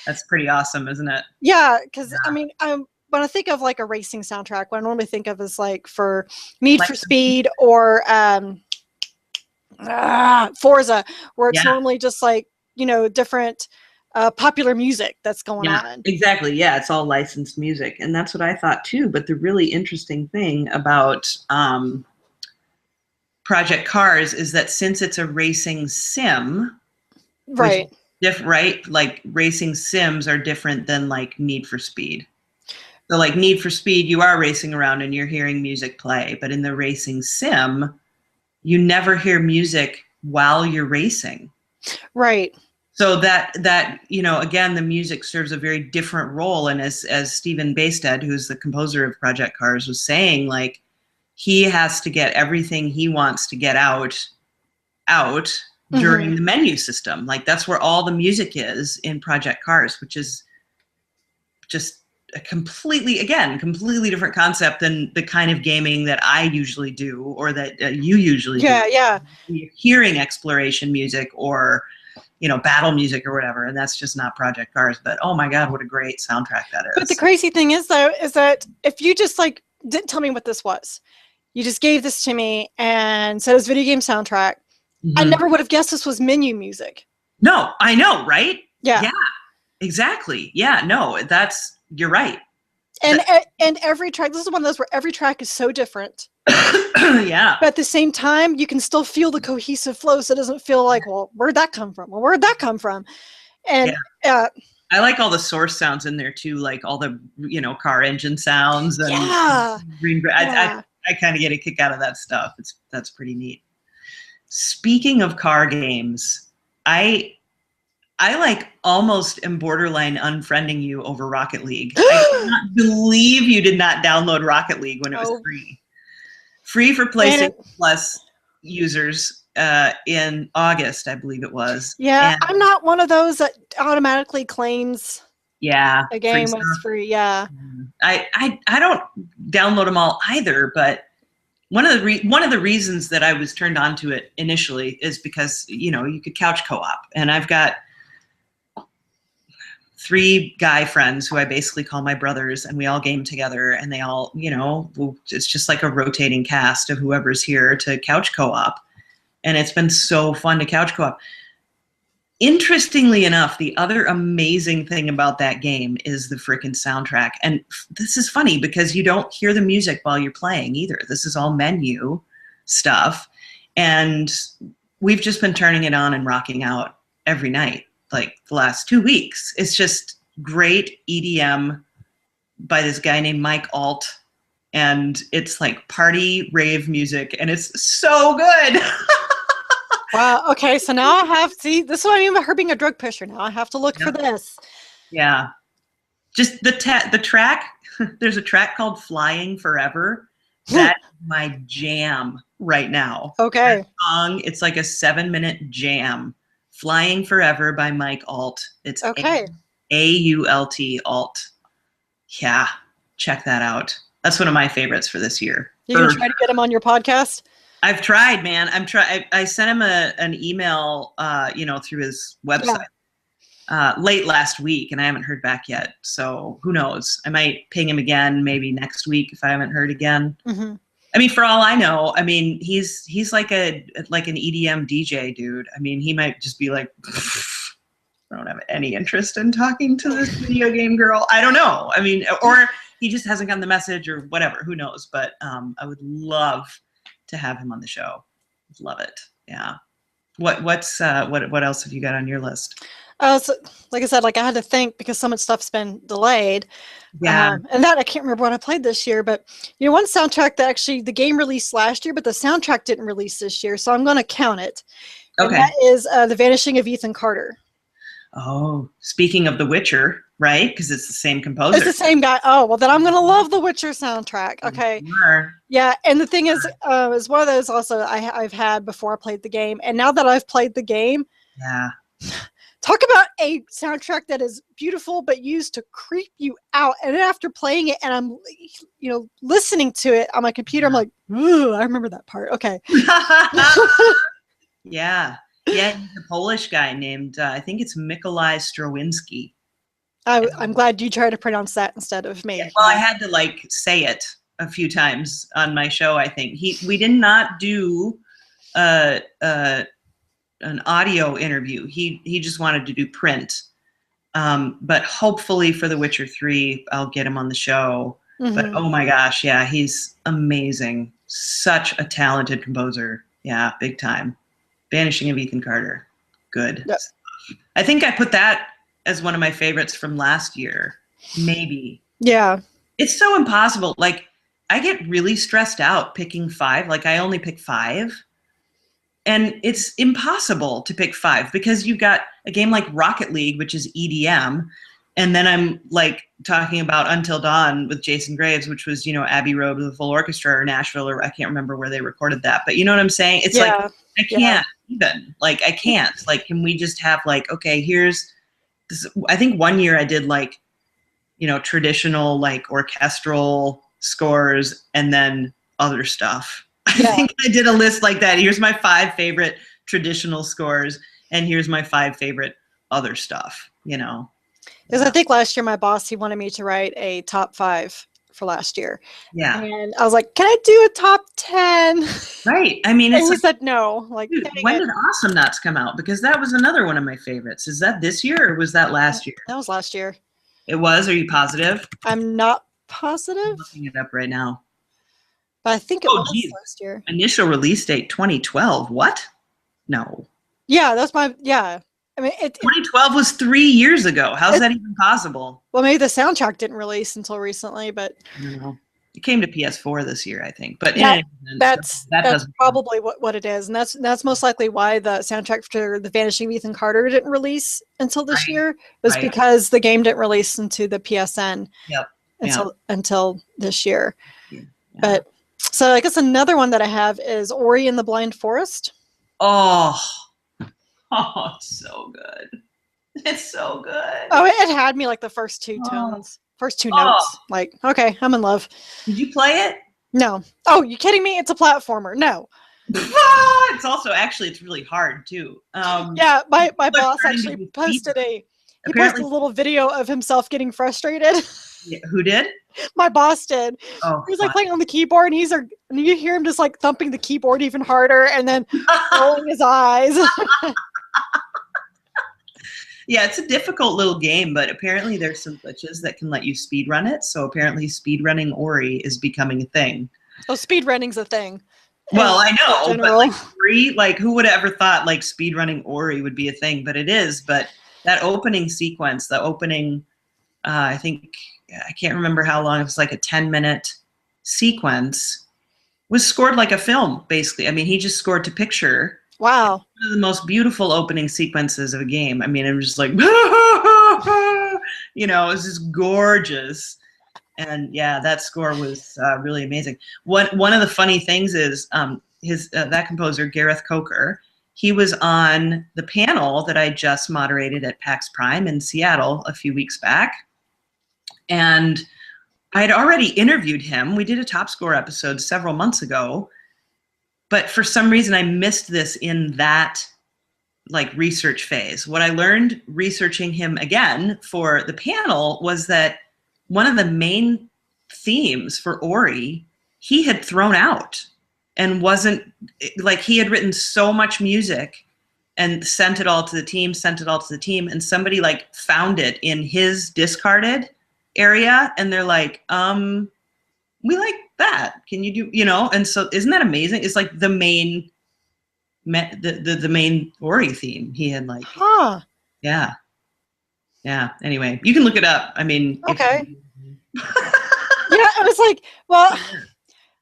That's pretty awesome, isn't it? Yeah, because I mean, when I think of like a racing soundtrack, what I normally think of is like for Need for Speed or Forza, where it's normally just like, you know, different popular music that's going Yeah, on. exactly. Yeah, it's all licensed music. And that's what I thought too. But the really interesting thing about Project Cars is that since it's a racing sim, which Right. right? Like racing sims are different than like Need for Speed. So like Need for Speed, you are racing around and you're hearing music play, but in the racing sim, you never hear music while you're racing. Right. So that again, the music serves a very different role. And as Stephen Baysted, who's the composer of Project Cars, was saying, like he has to get everything he wants to get out during the menu system. Like that's where all the music is in Project Cars, which is just a completely different concept than the kind of gaming that I usually do or that you usually do. Yeah. You're hearing exploration music or battle music or whatever, and that's just not Project Cars. But oh my God, what a great soundtrack that is. But the crazy thing is, though, is that if you just like didn't tell me what this was, you just gave this to me and said it was video game soundtrack, I never would have guessed this was menu music. No, I know, right? Yeah. Exactly. Yeah, no, you're right. And every track, this is one of those where every track is so different. Yeah. But at the same time, you can still feel the cohesive flow, so it doesn't feel like, well, where'd that come from? Well, where'd that come from? And I like all the source sounds in there too, like all the car engine sounds and I kind of get a kick out of that stuff. That's pretty neat. Speaking of car games, I like almost am borderline unfriending you over Rocket League. I cannot believe you did not download Rocket League when it was free. Free for PlayStation Plus users in August, I believe it was. Yeah, I'm not one of those that automatically claims a game when it's free. Yeah. I don't download them all either, but one of the reasons that I was turned on to it initially is because you could couch co-op, and I've got 3 guy friends who I basically call my brothers, and we all game together, and they all it's just like a rotating cast of whoever's here to couch co-op, and it's been so fun to couch co-op. Interestingly enough, the other amazing thing about that game is the freaking soundtrack. And this is funny because you don't hear the music while you're playing either. This is all menu stuff. And we've just been turning it on and rocking out every night, like the last 2 weeks. It's just great EDM by this guy named Mike Alt. And it's like party rave music, and it's so good. Wow. Okay. So now this is what I mean by her being a drug pusher. Now I have to look for this. Yeah. Just the track. There's a track called Flying Forever. That's my jam right now. Okay. That song, it's like a 7-minute jam. Flying Forever by Mike Alt. It's okay. AULT Alt. Yeah. Check that out. That's one of my favorites for this year. You gonna try to get him on your podcast? I've tried, man. I sent him an email, through his website late last week, and I haven't heard back yet. So who knows? I might ping him again maybe next week if I haven't heard again. Mm-hmm. I mean, for all I know, I mean, he's like an EDM DJ dude. I mean, he might just be like, I don't have any interest in talking to this video game girl. I don't know. I mean, or he just hasn't gotten the message or whatever. Who knows? But I would love to have him on the show. Love it. Yeah. What else have you got on your list? So, like I said, I had to think because so much stuff's been delayed. Yeah. And that I can't remember what I played this year, but one soundtrack that actually the game released last year, but the soundtrack didn't release this year, so I'm going to count it. Okay. And that is The Vanishing of Ethan Carter. Oh, speaking of The Witcher, right? Because it's the same composer. It's the same guy. Oh, well, then I'm going to love The Witcher soundtrack. Okay. Sure. Yeah, and the thing is one of those also I've had before I played the game, and now that I've played the game, yeah. Talk about a soundtrack that is beautiful but used to creep you out. And then after playing it and I'm listening to it on my computer, I'm like, ooh, I remember that part. Okay. Yeah. Yeah, he's a Polish guy named, I think it's Mikołaj Strawinski. I'm glad you tried to pronounce that instead of me. Yeah, well, I had to say it a few times on my show, I think. We did not do an audio interview. He just wanted to do print. But hopefully for The Witcher 3, I'll get him on the show. Mm-hmm. But oh my gosh, yeah, he's amazing. Such a talented composer. Yeah, big time. Vanishing of Ethan Carter. Good. Yep. I think I put that as one of my favorites from last year. Maybe. Yeah. It's so impossible. Like, I get really stressed out picking 5. Like, I only pick 5. And it's impossible to pick 5 because you've got a game like Rocket League, which is EDM. And then I'm like talking about Until Dawn with Jason Graves, which was, you know, Abbey Road with a full orchestra, or Nashville, or I can't remember where they recorded that. But you know what I'm saying? It's like, I can't even. Like, I can't. Like, can we just have like, okay, here's this. I think one year I did like, you know, traditional like orchestral scores and then other stuff. I think I did a list like that. Here's my 5 favorite traditional scores, and here's my 5 favorite other stuff, you know. Because I think last year my boss, he wanted me to write a top 5 for last year. Yeah. And I was like, can I do a top 10? Right. I mean, and he said no. Like, dude, when did Awesome Nuts come out? Because that was another one of my favorites. Is that this year or was that last year? That was last year. It was? Are you positive? I'm not positive. I'm looking it up right now. But I think it was last year. Initial release date 2012. What? No. Yeah, that's my, yeah. I mean, 2012 was 3 years ago. How's that even possible? Well, maybe the soundtrack didn't release until recently, but I don't know. It came to PS4 this year, I think. But that's probably what it is, and that's most likely why the soundtrack for The Vanishing of Ethan Carter didn't release until this year. Was because the game didn't release into the PSN until this year. Yeah. But so I guess another one that I have is Ori and the Blind Forest. Oh, it's so good. It's so good. Oh, it had me like the first 2 tones. First 2 notes. Like, okay, I'm in love. Did you play it? No. Oh, you kidding me? It's a platformer. No. It's also actually it's really hard too. Yeah, my boss actually posted a little video of himself getting frustrated. Yeah, who did? My boss did. Oh, he was like playing on the keyboard, and you hear him just like thumping the keyboard even harder, and then rolling his eyes. Yeah, it's a difficult little game, but apparently there's some glitches that can let you speedrun it. So apparently speedrunning Ori is becoming a thing. Oh, speedrunning's a thing. Well, I know, but like Ori, like who would have ever thought like speedrunning Ori would be a thing? But it is. But that opening sequence, the opening, I think, I can't remember how long, it was like a 10-minute sequence, was scored like a film, basically. I mean, he just scored to picture. Wow. One of the most beautiful opening sequences of a game. I mean, I'm just like, you know, it was just gorgeous. And yeah, that score was really amazing. One of the funny things is that composer, Gareth Coker, he was on the panel that I just moderated at PAX Prime in Seattle a few weeks back. And I had already interviewed him. We did a Top Score episode several months ago. But for some reason, I missed this in that like research phase. What I learned researching him again for the panel was that one of the main themes for Ori, he had thrown out and wasn't like, he had written so much music and sent it all to the team, and somebody like found it in his discarded area. And they're like, we like that. Can you do, you know? And so isn't that amazing? It's like the main Ori theme he had like, yeah. Anyway, you can look it up. I mean, okay. Yeah, I was like, well,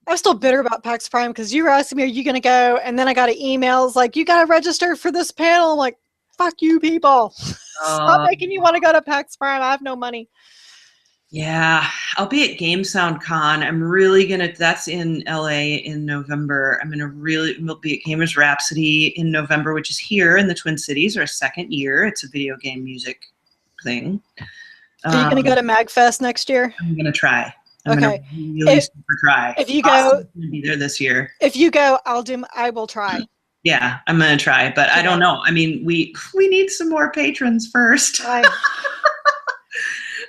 I was still bitter about PAX Prime because you were asking me, are you going to go? And then I got an email. It's like, you got to register for this panel. I'm like, fuck you people. Stop making me want to go to PAX Prime. I have no money. Yeah, I'll be at Game Sound Con. I'm really that's in LA in November. We'll be at Gamers Rhapsody in November, which is here in the Twin Cities, our second year. It's a video game music thing. Are you going to go to MagFest next year? I'm going to try. I'm okay. Going to really super try. If you go, be there this year. If you go, I will try. Yeah, I'm going to try, but I don't know. I mean, we need some more patrons first.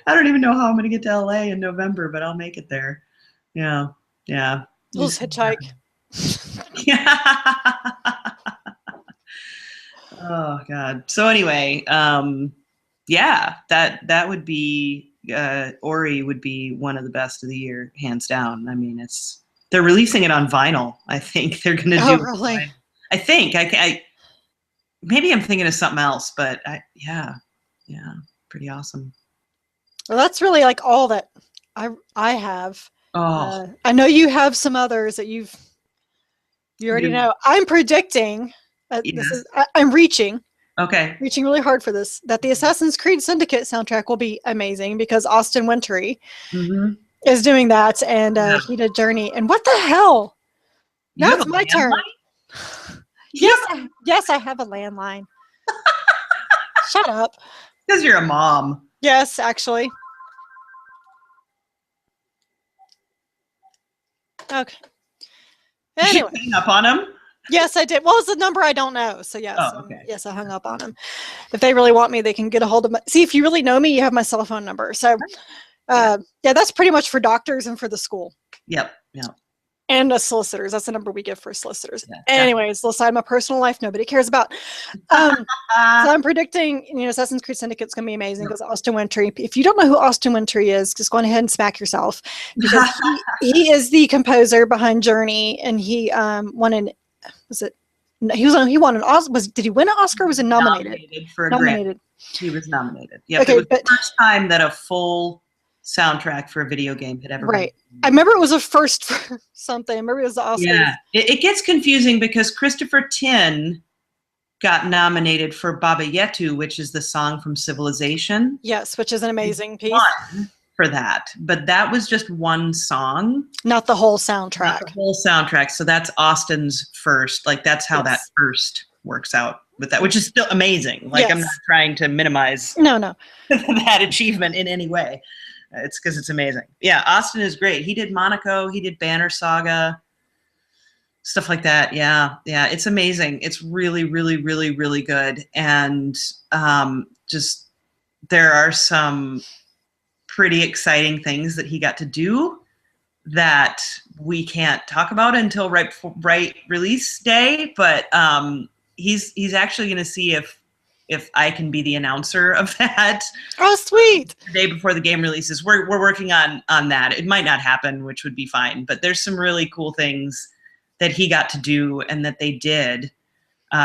I don't even know how I'm going to get to LA in November, but I'll make it there. Yeah. We'll just hitchhike. Yeah. Oh God. So anyway, Yeah, that would be Ori would be one of the best of the year, hands down. I mean, they're releasing it on vinyl. I think they're going to do. Oh, really? I think I maybe I'm thinking of something else, but yeah, pretty awesome. Well, that's really like all that I have. Oh, I know you have some others that you already you, know. I'm predicting this yes. is I'm reaching Okay. really hard for this, that the Assassin's Creed Syndicate soundtrack will be amazing because Austin Wintory Mm-hmm. is doing that, and Yeah. he did Journey. And what the hell? Now You have a it's my turn. landline? Yes, I have a landline. Shut up. Because you're a mom. Yes, actually. Okay. Did you Anyway. hang up on him? Yes, I did. Well, it's a number I don't know. So yes, Oh, okay. yes, I hung up on them. If they really want me, they can get a hold of me. See, if you really know me, you have my cell phone number. So, yeah, that's pretty much for doctors and for the school. Yep. And the solicitors. That's the number we give for solicitors. Yeah, anyways, aside my personal life, nobody cares about. So I'm predicting, Assassin's Creed Syndicate's going to be amazing because Austin Wintory. If you don't know who Austin Wintory is, just go ahead and smack yourself because he is the composer behind Journey, and he won an. Was it? He won an Oscar. Did he win an Oscar? Or was it nominated? For a nominated. Grammy. He was nominated. Yep. Okay, it was the first time that a full soundtrack for a video game had ever been. I remember it was a first for something. I remember it was the Oscars. Yeah, it gets confusing because Christopher Tin got nominated for Baba Yetu, which is the song from Civilization. Yes, which is an amazing piece. For that, but that was just one song, not the whole soundtrack. Not the whole soundtrack. So that's Austin's first. Like that's how that first works out with that, which is still amazing. Like I'm not trying to minimize no that achievement in any way. It's because it's amazing. Yeah, Austin is great. He did Monaco. He did Banner Saga. Stuff like that. Yeah, it's amazing. It's really, really, really, really good. And just there are some pretty exciting things that he got to do that we can't talk about until right release day. But he's actually going to see if I can be the announcer of that. Oh, sweet! The day before the game releases, we're working on that. It might not happen, which would be fine. But there's some really cool things that he got to do and that they did,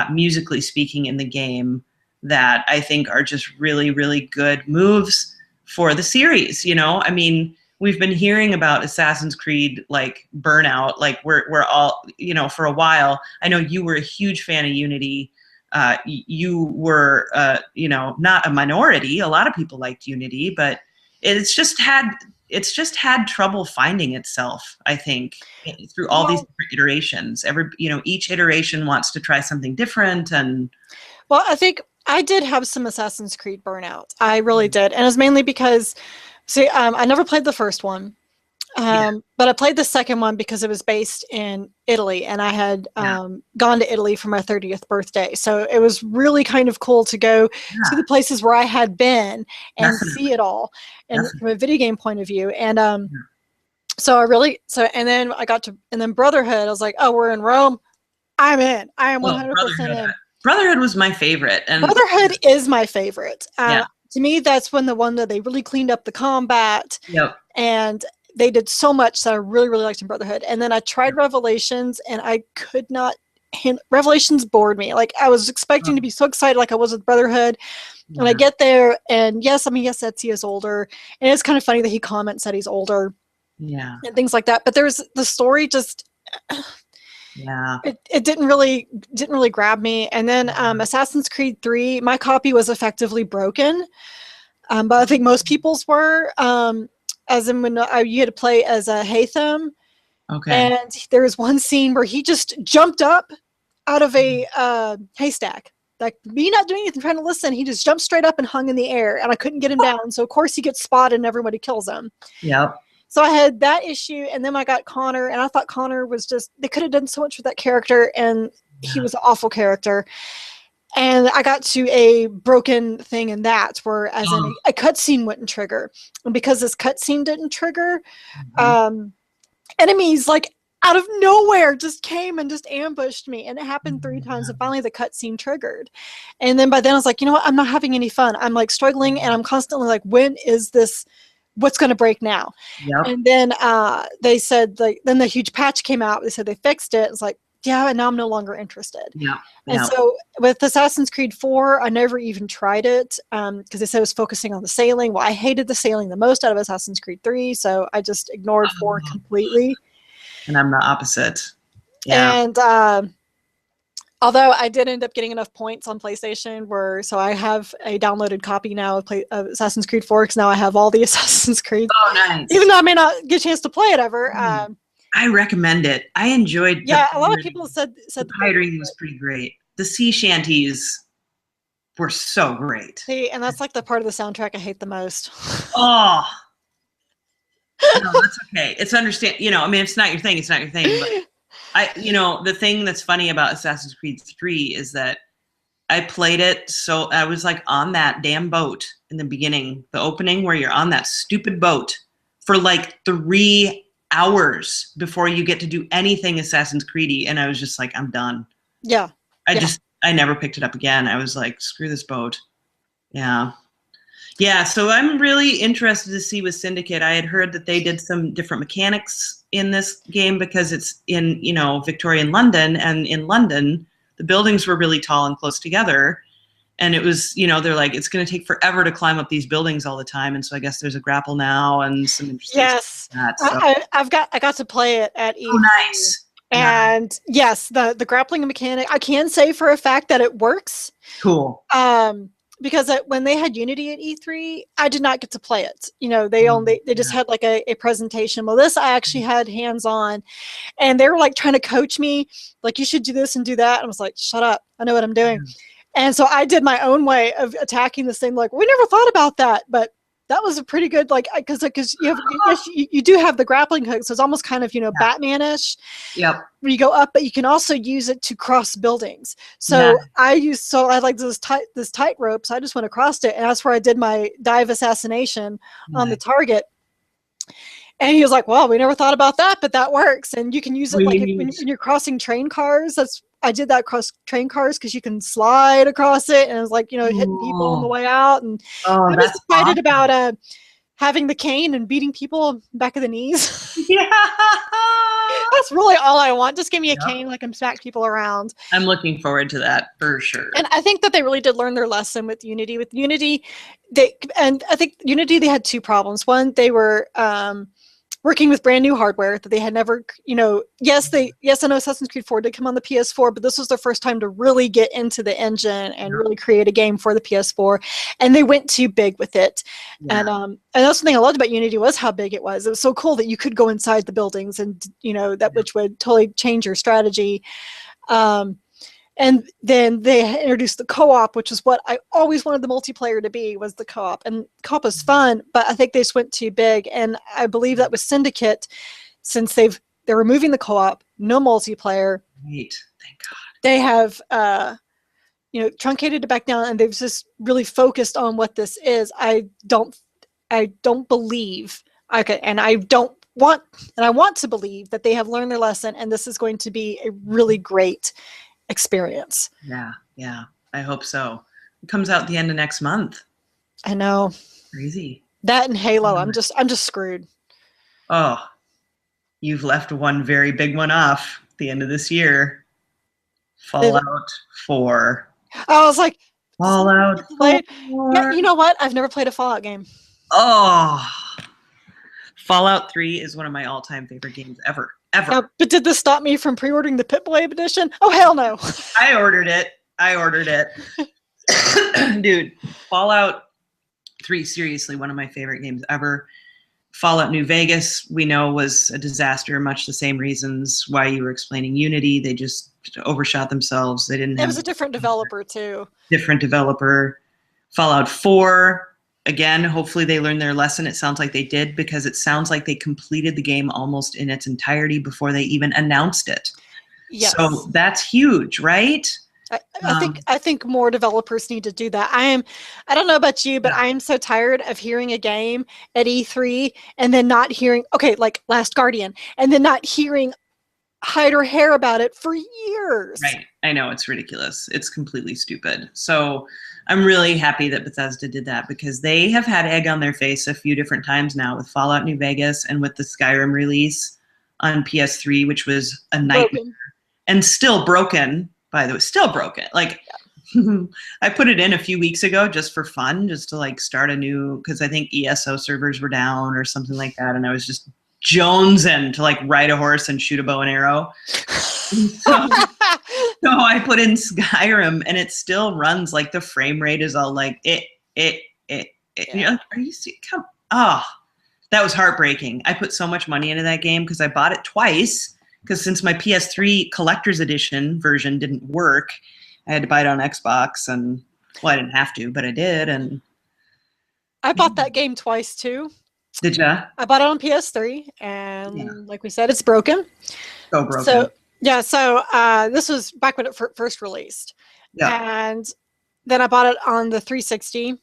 musically speaking, in the game that I think are just really, really good moves for the series. I mean, we've been hearing about Assassin's Creed like burnout, like we're all, for a while. I know you were a huge fan of Unity. You were, not a minority. A lot of people liked Unity, but it's just had trouble finding itself, I think, through all these different iterations. Each iteration wants to try something different. And well, I think I did have some Assassin's Creed burnout. I really did. And it was mainly because, I never played the first one, but I played the second one because it was based in Italy, and I had gone to Italy for my 30th birthday. So it was really kind of cool to go to the places where I had been and see it all, and from a video game point of view. And and then and then Brotherhood, I was like, oh, we're in Rome. I'm in. I am 100% in. Brotherhood was my favorite. And Brotherhood is my favorite. To me, that's when the one that they really cleaned up the combat. Yep. And they did so much that I really, really liked in Brotherhood. And then I tried Revelations, and I could not. Revelations bored me. Like I was expecting to be so excited, like I was with Brotherhood. Yeah. And I get there, and yes, Ezio is older, and it's kind of funny that he comments that he's older. Yeah. And things like that. But there's the story just. Yeah. It didn't really grab me. And then Assassin's Creed 3, my copy was effectively broken. But I think most people's were, as in when you had to play as a Haytham. Okay. And there was one scene where he just jumped up out of a haystack. Like me not doing anything, trying to listen, he just jumped straight up and hung in the air, and I couldn't get him down. So of course he gets spotted and everybody kills him. Yep. So I had that issue, and then I got Connor, and I thought Connor was just, they could have done so much with that character, and he was an awful character. And I got to a broken thing in that, where as in a cutscene wouldn't trigger. And because this cutscene didn't trigger, enemies, like, out of nowhere just came and just ambushed me. And it happened 3 times. And finally the cutscene triggered. And then by then I was like, you know what? I'm not having any fun. I'm like struggling and I'm constantly like, when is this? What's going to break now? Yep. And then they said, like, then the huge patch came out. They said they fixed it. It's like, yeah, and now I'm no longer interested. Yeah. And so with Assassin's Creed 4, I never even tried it because they said it was focusing on the sailing. Well, I hated the sailing the most out of Assassin's Creed 3, so I just ignored 4 completely. And I'm the opposite. Yeah. And although I did end up getting enough points on PlayStation so I have a downloaded copy now of Assassin's Creed 4 because now I have all the Assassin's Creed. Oh, nice. Even though I may not get a chance to play it ever. I recommend it. I enjoyed a lot of people said the pirating was pretty great. The sea shanties were so great. See, and that's like the part of the soundtrack I hate the most. Oh. No, that's okay. It's understand, I mean, if it's not your thing, it's not your thing. But the thing that's funny about Assassin's Creed 3 is that I played it, so I was like on that damn boat in the beginning, the opening where you're on that stupid boat for like 3 hours before you get to do anything Assassin's Creed-y, and I was just like, I'm done. Yeah. I never picked it up again. I was like, screw this boat. Yeah. Yeah, so I'm really interested to see with Syndicate. I had heard that they did some different mechanics in this game because it's in, Victorian London, and in London, the buildings were really tall and close together. And it was, they're like, it's going to take forever to climb up these buildings all the time. And so I guess there's a grapple now and some interesting stuff like that. So. I got to play it at E3. Oh, nice. And yes, the grappling mechanic, I can say for a fact that it works. Cool. Because when they had Unity at E3, I did not get to play it. They just had like a presentation. Well, this I actually had hands-on, and they were like trying to coach me, like, you should do this and do that. And I was like, shut up, I know what I'm doing. And so I did my own way of attacking this thing. Like, we never thought about that, but that was a pretty good, like, because you do have the grappling hook, so it's almost kind of Batman-ish. Yep. Where you go up, but you can also use it to cross buildings. So I had like this tight rope, so I just went across it, and that's where I did my dive assassination on the target. And he was like, "Well, we never thought about that, but that works, and you can use it when you're crossing train cars." I did that across train cars because you can slide across it, and it was like, hitting people on the way out. And I was excited about having the cane and beating people back of the knees. Yeah. That's really all I want. Just give me a cane, like, and smack people around. I'm looking forward to that for sure. And I think that they really did learn their lesson with Unity. With Unity, they had 2 problems. One, they were working with brand new hardware that they had never, yes, I know Assassin's Creed 4 did come on the PS4, but this was their first time to really get into the engine and really create a game for the PS4. And they went too big with it. Yeah. And that's something I loved about Unity was how big it was. It was so cool that you could go inside the buildings and, which would totally change your strategy. And then they introduced the co-op, which is what I always wanted the multiplayer to be, was the co-op. And co-op is fun, but I think they just went too big. And I believe that with Syndicate, since they're removing the co-op, no multiplayer. Great, thank God. They have, truncated it back down, and they've just really focused on what this is. I don't believe, and I want to believe that they have learned their lesson, and this is going to be a really great experience. Yeah, I hope so. It comes out at the end of next month. I know. Crazy. That and Halo. I'm just screwed. Oh, you've left one very big one off at the end of this year. Fallout 4. I was like, Fallout 4. Yeah, you know what? I've never played a Fallout game. Oh, Fallout 3 is one of my all-time favorite games ever. But did this stop me from pre-ordering the Pip-Boy edition? Oh, hell no. I ordered it. Dude, Fallout 3, seriously, one of my favorite games ever. Fallout New Vegas, we know, was a disaster, much the same reasons why you were explaining Unity. They just overshot themselves. It was a different developer, too. Different developer. Fallout 4, again, hopefully they learned their lesson. It sounds like they did, because it sounds like they completed the game almost in its entirety before they even announced it. Yes. So that's huge, right? I think more developers need to do that. I don't know about you, but I am so tired of hearing a game at E3 and then not hearing, like Last Guardian, and then not hearing hide her hair about it for years. Right. I know, it's ridiculous. It's completely stupid. So I'm really happy that Bethesda did that, because they have had egg on their face a few different times now with Fallout New Vegas and with the Skyrim release on PS3, which was a nightmare. Broken. And still broken, by the way, still broken. Like, I put it in a few weeks ago just for fun, just to like start a new, because I think ESO servers were down or something like that. And I was just jonesing to like ride a horse and shoot a bow and arrow. So I put in Skyrim, and it still runs like the frame rate is all like it. Yeah. You know, are you come? Oh, that was heartbreaking. I put so much money into that game because I bought it twice. Because since my PS3 collector's edition version didn't work, I had to buy it on Xbox, and well, I didn't have to, but I did. And I bought that game twice too. did ya? I bought it on PS3, and like we said, it's broken. So broken. So yeah, so this was back when it first released, and then I bought it on the 360.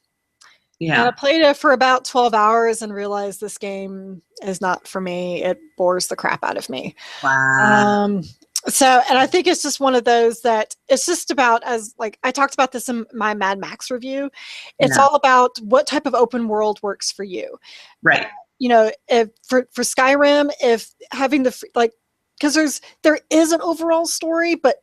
Yeah. And I played it for about 12 hours and realized this game is not for me. It bores the crap out of me. Wow. So, and I think it's just one of those that it's just about, as like I talked about this in my Mad Max review, it's all about what type of open world works for you. Right. You know, if for Skyrim, if having the like, because there is an overall story, but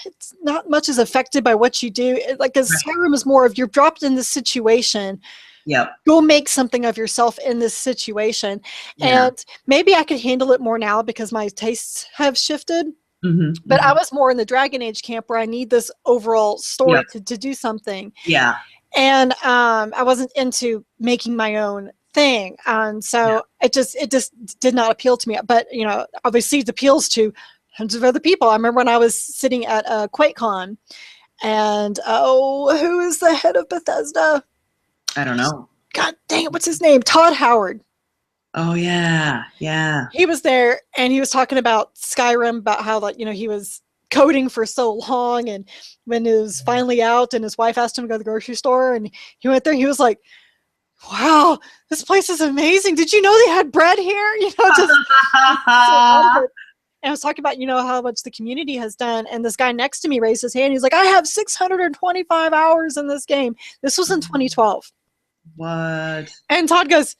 it's not much is affected by what you do. Like, because Skyrim is more of you're dropped in this situation. Yep. Go make something of yourself in this situation. Yeah. And maybe I could handle it more now because my tastes have shifted. Mm-hmm, but I was more in the Dragon Age camp where I need this overall story to do something. Yeah. And I wasn't into making my own thing. And so it just did not appeal to me. But, you know, obviously it appeals to hundreds of other people. I remember when I was sitting at QuakeCon, and who is the head of Bethesda? I don't know. God dang it, what's his name? Todd Howard. Oh yeah, yeah. He was there, and he was talking about Skyrim, about how, like, you know, he was coding for so long, and when it was finally out, and his wife asked him to go to the grocery store, and he went there, he was like, "Wow, this place is amazing! Did you know they had bread here?" You know, just. And I was talking about, you know, how much the community has done, and this guy next to me raised his hand. He's like, "I have 625 hours in this game." This was in 2012. What? And Todd goes,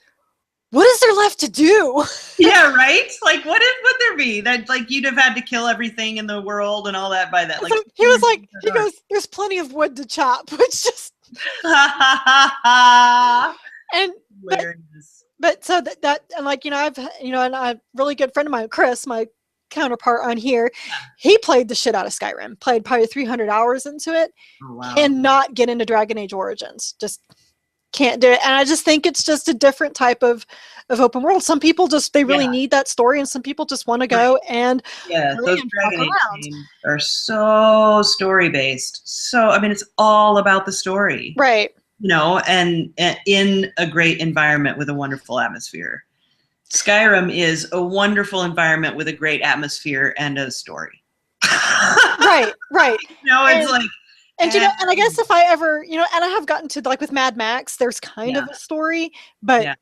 "What is there left to do?" Yeah, right? Like, what would there be? That, like, you'd have had to kill everything in the world and all that by that. Like, so he was like, he goes, "There's plenty of wood to chop," which just. And but so that and like, you know, I've, you know, and a really good friend of mine, Chris, my counterpart on here, he played the shit out of Skyrim, played probably 300 hours into it. Oh, wow. Cannot get into Dragon Age Origins, just can't do it. And I just think it's just a different type of open world. Some people just, they really need that story, and some people just want to go and those Dragon Age games are so story based. So I mean, it's all about the story, right? You know, and in a great environment with a wonderful atmosphere. Skyrim is a wonderful environment with a great atmosphere and a story. Right. You know, it's like. And, you know, and I guess if I ever, you know, and I have gotten to, like, with Mad Max, there's kind of a story, but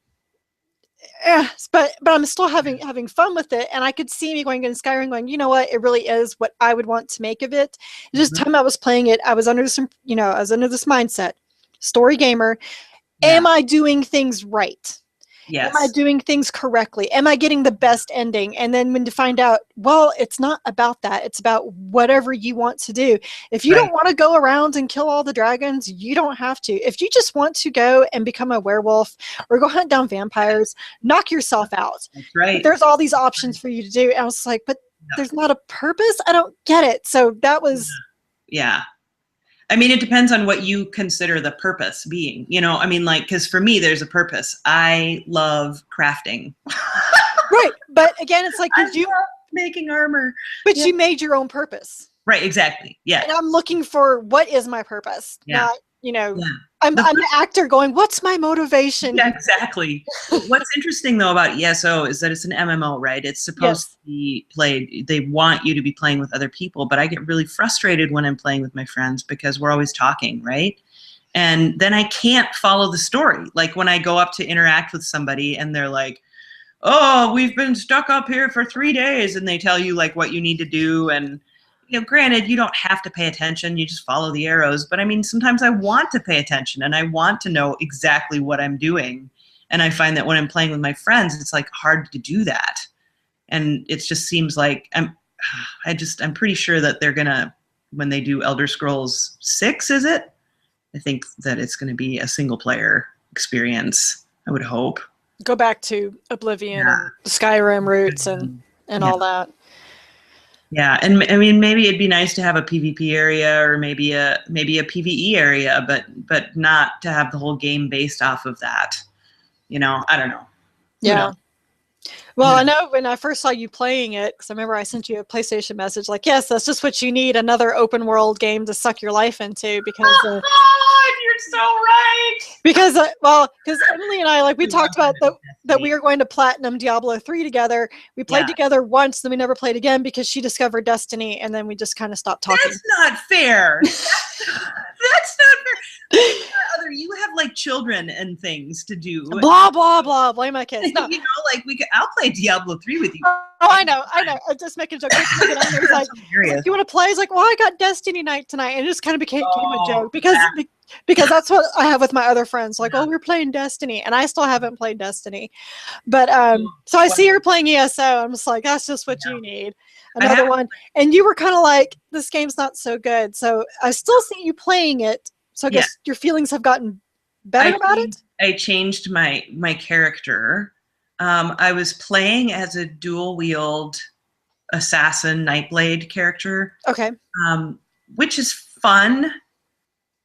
but I'm still having fun with it. And I could see me going into Skyrim going, you know what, it really is what I would want to make of it. Just time I was playing it, I was under some, you know, I was under this mindset, story gamer. Am I doing things right? Yes. Am I doing things correctly? Am I getting the best ending? And then when to find out, well, it's not about that. It's about whatever you want to do. If you don't want to go around and kill all the dragons, you don't have to. If you just want to go and become a werewolf or go hunt down vampires, knock yourself out. That's right. There's all these options for you to do. And I was like, but there's not a purpose? I don't get it. So that was... Yeah. I mean, it depends on what you consider the purpose being, you know, I mean, like, because for me, there's a purpose. I love crafting. Right. But again, it's like, I love making armor. But you made your own purpose. Right. Exactly. Yeah. And I'm looking for what is my purpose. Not, you know, I'm an actor going, what's my motivation? Yeah, exactly. What's interesting, though, about ESO is that it's an MMO, right? It's supposed to be played. They want you to be playing with other people, but I get really frustrated when I'm playing with my friends because we're always talking, right? And then I can't follow the story. Like when I go up to interact with somebody and they're like, oh, we've been stuck up here for 3 days, and they tell you like what you need to do. And granted, you don't have to pay attention, you just follow the arrows, but I mean, sometimes I want to pay attention and I want to know exactly what I'm doing. And I find that when I'm playing with my friends, it's like hard to do that. And it just seems like I'm pretty sure that they're gonna, when they do Elder Scrolls 6, is it? I think that it's gonna be a single player experience, I would hope. Go back to Oblivion and Skyrim roots and all that. Yeah, and I mean, maybe it'd be nice to have a PvP area or maybe a PvE area, but not to have the whole game based off of that. I don't know. Yeah. Well, I know when I first saw you playing it, because I remember I sent you a PlayStation message like, yes, that's just what you need, another open world game to suck your life into, because you're so right. Because Emily and I, like, we talked about that we were going to platinum Diablo 3 together. We played together once, then we never played again because she discovered Destiny, and then we just kind of stopped talking. That's not fair. That's not fair. You have like children and things to do. Blah blah blah. Blame my kids. No. I'll play Diablo 3 with you. Oh, I know. I'm just making a joke. It's like, you want to play? It's like, well, I got Destiny night tonight, and it just kind of became a joke because that's what I have with my other friends. Like, oh, we're playing Destiny, and I still haven't played Destiny. But so I see her playing ESO. I'm just like, that's just what you need. Another one. And you were kind of like, this game's not so good. So I still see you playing it. So I guess your feelings have gotten better about it? I changed my character. I was playing as a dual-wield assassin Nightblade character. Okay. Which is fun,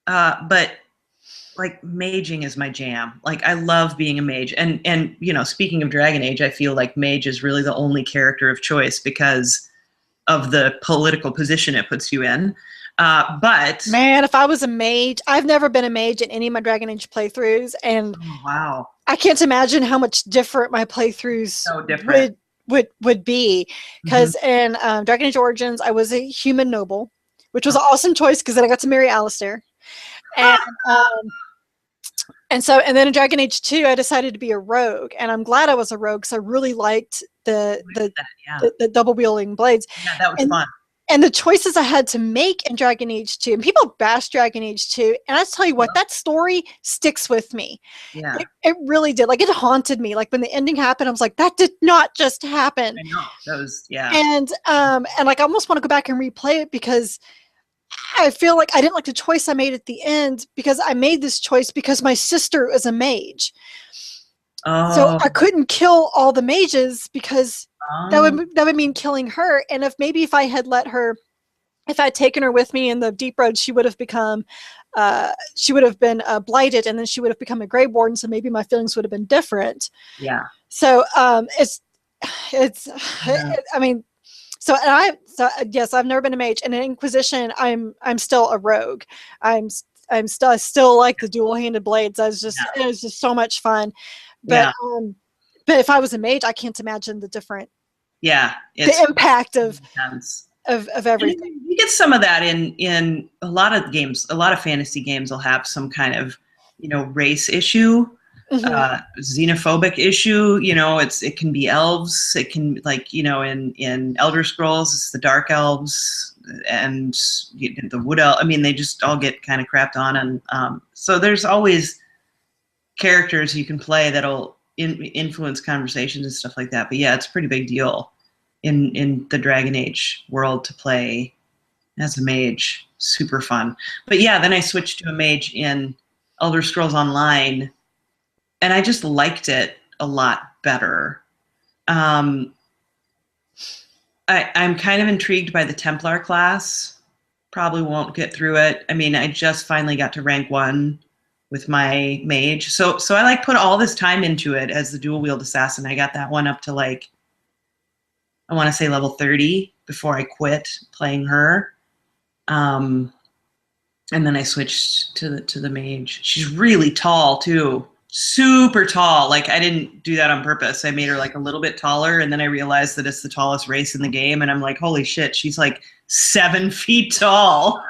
but like maging is my jam. Like I love being a mage. And speaking of Dragon Age, I feel like mage is really the only character of choice because of the political position it puts you in. But man, if I was a mage, I've never been a mage in any of my Dragon Age playthroughs, and wow, I can't imagine how much different my playthroughs would be. Because in Dragon Age Origins, I was a human noble, which was an awesome choice because then I got to marry Alistair, and then in Dragon Age 2, I decided to be a rogue, and I'm glad I was a rogue because I really liked the double wielding blades. Yeah, that was fun. And the choices I had to make in Dragon Age 2, and people bash Dragon Age 2, and I tell you what, that story sticks with me. Yeah. It really did. Like, it haunted me. Like, when the ending happened, I was like, that did not just happen. I know. That was, yeah. And like, I almost want to go back and replay it because I feel like I didn't like the choice I made at the end because I made this choice because my sister is a mage. Oh. So I couldn't kill all the mages because that would mean killing her. And if I had taken her with me in the Deep Road, she would have been blighted, and then she would have become a Grey Warden. So maybe my feelings would have been different. Yeah. So yes, I've never been a mage, and in Inquisition, I'm still a rogue. I'm still like the dual-handed blades. It was just so much fun. But if I was a mage, I can't imagine the different. Yeah, the impact of everything. You get some of that in a lot of games. A lot of fantasy games will have some kind of race issue, xenophobic issue. It can be elves. It can in Elder Scrolls, it's the dark elves and the wood elf. I mean, they just all get kind of crapped on, and so there's always characters you can play that'll influence conversations and stuff like that. But yeah, it's a pretty big deal in the Dragon Age world to play as a mage. Super fun. But yeah, then I switched to a mage in Elder Scrolls Online, and I just liked it a lot better. I'm kind of intrigued by the Templar class. Probably won't get through it. I mean, I just finally got to rank 1 with my mage. So I put all this time into it as the dual wield assassin. I got that one up to I want to say level 30 before I quit playing her. And then I switched to the mage. She's really tall too. Super tall. I didn't do that on purpose. I made her a little bit taller, and then I realized that it's the tallest race in the game, and I'm like, holy shit, she's 7 feet tall.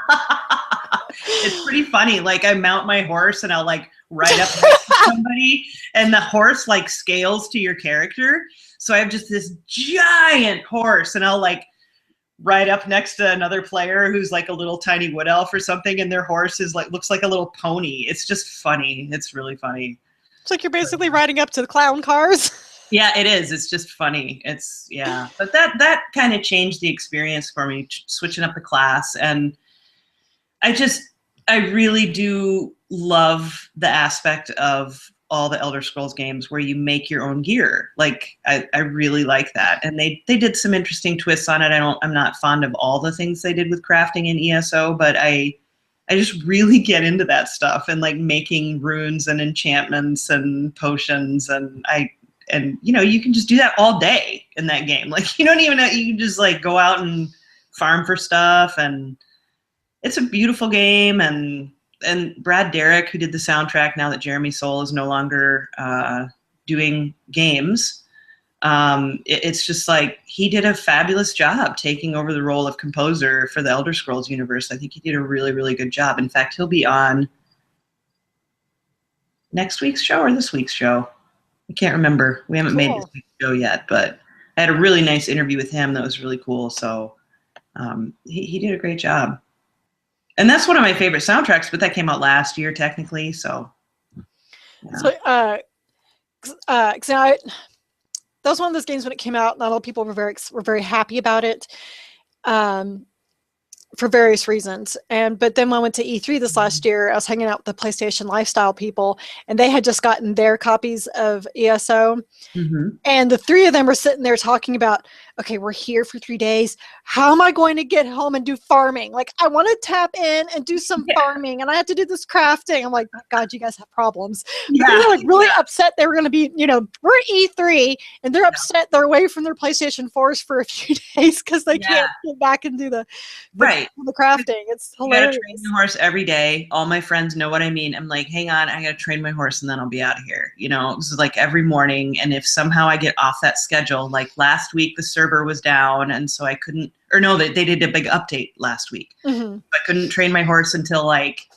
It's pretty funny. Like I mount my horse and I'll like ride up next to somebody and the horse like scales to your character. So I have just this giant horse and I'll like ride up next to another player who's like a little tiny wood elf or something, and their horse is like looks like a little pony. It's just funny. It's really funny. It's like you're basically riding up to the clown cars. Yeah, it is. It's just funny. It's but that kind of changed the experience for me, switching up the class, and I really do love the aspect of all the Elder Scrolls games where you make your own gear. Like I really like that. And they did some interesting twists on it. I'm not fond of all the things they did with crafting in ESO, but I just really get into that stuff and like making runes and enchantments and potions and you know, you can just do that all day in that game. Like you don't even know, you can just like go out and farm for stuff, and it's a beautiful game. And Brad Derrick, who did the soundtrack now that Jeremy Soule is no longer doing games, it's just like he did a fabulous job taking over the role of composer for the Elder Scrolls universe. I think he did a really, really good job. In fact, he'll be on next week's show or this week's show. I can't remember. We haven't made this week's show yet, but I had a really nice interview with him that was really cool. So he did a great job. And that's one of my favorite soundtracks, but that came out last year technically. So, yeah. So, that was one of those games when it came out. Not all people were very happy about it, for various reasons. But then when I went to E3 this last year, I was hanging out with the PlayStation Lifestyle people, and they had just gotten their copies of ESO. Mm-hmm. And the three of them were sitting there talking about, okay, we're here for 3 days. How am I going to get home and do farming? Like, I want to tap in and do some farming, and I have to do this crafting. I'm like, oh, God, you guys have problems. Yeah. They were like really upset. They were going to be, you know, we're at E3, and they're upset they're away from their PlayStation 4s for a few days because they can't get back and do the crafting. It's hilarious. You gotta train your horse every day. All my friends know what I mean. I'm like, hang on, I gotta train my horse and then I'll be out of here. You know, this is like every morning. And if somehow I get off that schedule, like last week the server was down, and so I couldn't, or no, they did a big update last week. Mm-hmm. I couldn't train my horse until like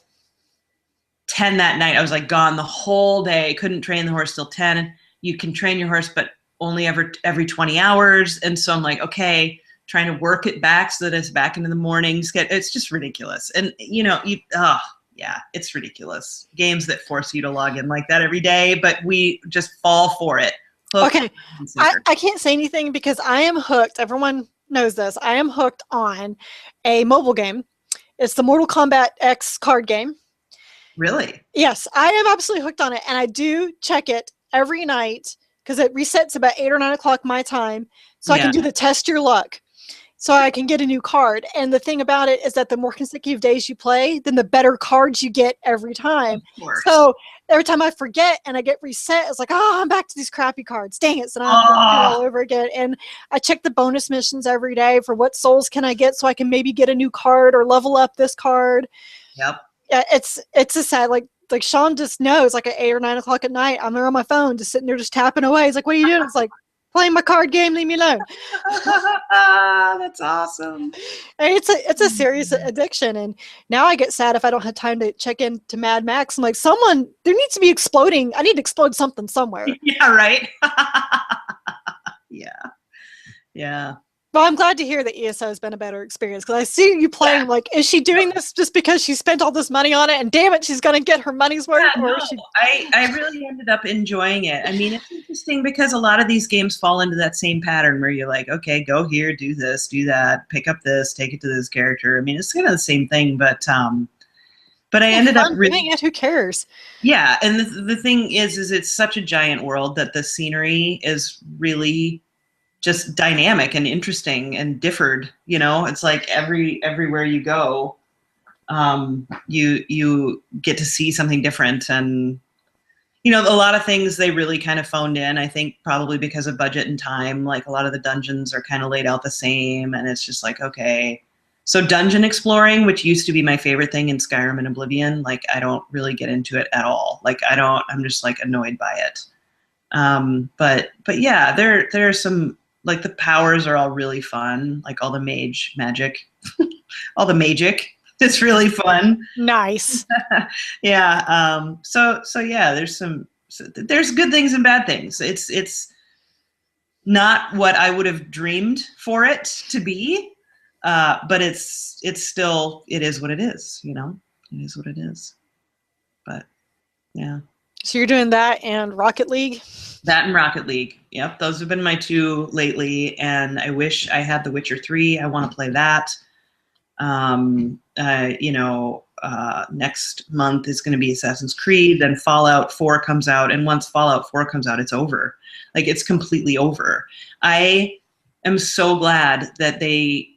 10 that night. I was like gone the whole day. Couldn't train the horse till 10. You can train your horse, but only every 20 hours. And so I'm like, okay, trying to work it back so that it's back into the mornings. It's just ridiculous. And you know, it's ridiculous. Games that force you to log in like that every day, but we just fall for it. Okay. I can't say anything because I am hooked. Everyone knows this. I am hooked on a mobile game. It's the Mortal Kombat X card game. Really? Yes, I am absolutely hooked on it. And I do check it every night because it resets about 8 or 9 o'clock my time. So I can do the test your luck. So I can get a new card. And the thing about it is that the more consecutive days you play, then the better cards you get every time. So every time I forget and I get reset, it's like, oh, I'm back to these crappy cards. Dang it. So now I have to do it all over again. And I check the bonus missions every day for what souls can I get so I can maybe get a new card or level up this card. Yep. Yeah, it's a sad, like Sean just knows, like at 8 or 9 o'clock at night, I'm there on my phone, just sitting there, just tapping away. He's like, what are you doing? It's like, playing my card game, leave me alone. That's awesome. And it's a serious addiction. And now I get sad if I don't have time to check into Mad Max. I'm like, there needs to be exploding. I need to explode something somewhere. Yeah, right? Yeah. Well, I'm glad to hear that ESO has been a better experience because I see you playing. Like, is she doing this just because she spent all this money on it and damn it, she's going to get her money's worth? I really ended up enjoying it. I mean, it's interesting because a lot of these games fall into that same pattern where you're like, okay, go here, do this, do that, pick up this, take it to this character. I mean, it's kind of the same thing, but I ended up doing it. Who cares? Yeah, and the thing is it's such a giant world that the scenery is really just dynamic and interesting and differed. You know, it's like everywhere you go, you get to see something different. And you know, a lot of things they really kind of phoned in, I think probably because of budget and time. Like a lot of the dungeons are kind of laid out the same, and it's just like, okay. So dungeon exploring, which used to be my favorite thing in Skyrim and Oblivion, like I don't really get into it at all. Like I'm just like annoyed by it. But yeah, there are some, like the powers are all really fun, like all the magic, all the magic. It's really fun. Nice. Yeah. So yeah, there's good things and bad things. It's not what I would have dreamed for it to be, but it's still, it is what it is. You know, it is what it is. But yeah. So you're doing that and Rocket League? That and Rocket League. Yep, those have been my two lately, and I wish I had The Witcher 3. I want to play that. Next month is going to be Assassin's Creed, then Fallout 4 comes out, and once Fallout 4 comes out, it's over. Like, it's completely over. I am so glad that they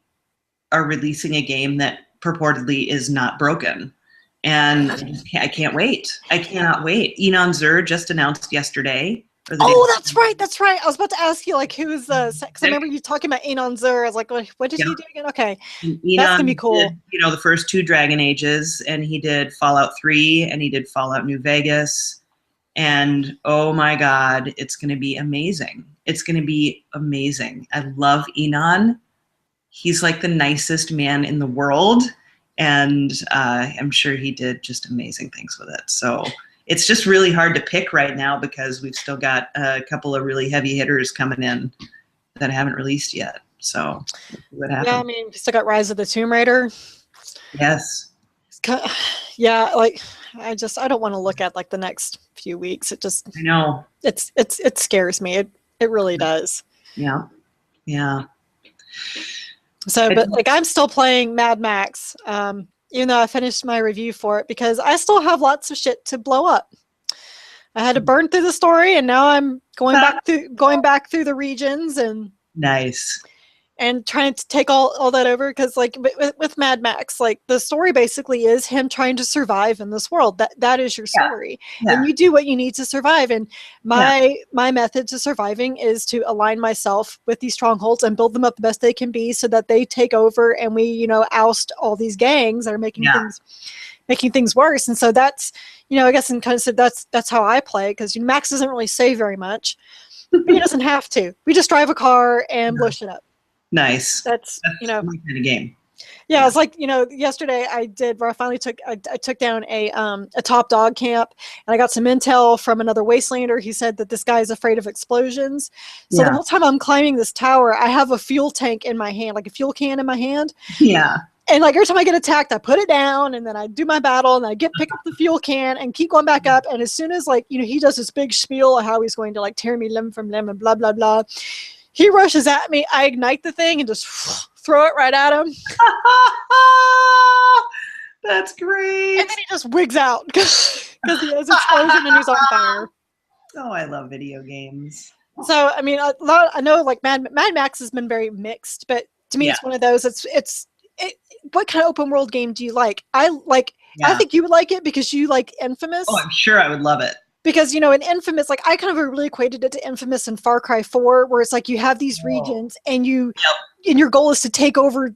are releasing a game that purportedly is not broken. And I can't wait. I cannot wait. Enon Zur just announced yesterday. Oh, that's right. That's right. I was about to ask you, like, who's because I remember you talking about Enon Zur. I was like, what did he do again? Okay, that's gonna be cool. Did, the first 2 Dragon Ages, and he did Fallout 3, and he did Fallout New Vegas, and oh my God, it's gonna be amazing. It's gonna be amazing. I love Enon. He's like the nicest man in the world, and I'm sure he did just amazing things with it. So it's just really hard to pick right now because we've still got a couple of really heavy hitters coming in that haven't released yet. So what happened? Yeah, I mean, we still got Rise of the Tomb Raider. Yes. Yeah, like I don't want to look at like the next few weeks. It just, I know. It scares me. It really does. Yeah. Yeah. So, but like I'm still playing Mad Max. Even though I finished my review for it, because I still have lots of shit to blow up. I had to burn through the story, and now I'm going back through the regions and nice. And trying to take all that over, because like with Mad Max, like the story basically is him trying to survive in this world. That is your story, and you do what you need to survive. And my method to surviving is to align myself with these strongholds and build them up the best they can be, so that they take over and we oust all these gangs that are making things worse. And so that's I guess in kind of said that's how I play, because Max doesn't really say very much, but he doesn't have to. We just drive a car and blow shit up. Nice. That's my kind of game. Yeah, it's like yesterday I finally took down a top dog camp, and I got some intel from another Wastelander. He said that this guy is afraid of explosions. So the whole time I'm climbing this tower, I have a fuel tank in my hand, like a fuel can in my hand. Yeah. And like every time I get attacked, I put it down, and then I do my battle, and I pick up the fuel can and keep going back up. And as soon as he does this big spiel of how he's going to like tear me limb from limb and blah blah blah, he rushes at me. I ignite the thing and just throw it right at him. That's great. And then he just wigs out because he has explosion and he's on fire. Oh, I love video games. So I mean, I know like Mad Max has been very mixed, but to me, it's one of those. What kind of open world game do you like? I think you would like it because you like Infamous. Oh, I'm sure I would love it. Because, in Infamous, like I kind of really equated it to Infamous and Far Cry 4, where it's like you have these regions and and your goal is to take over,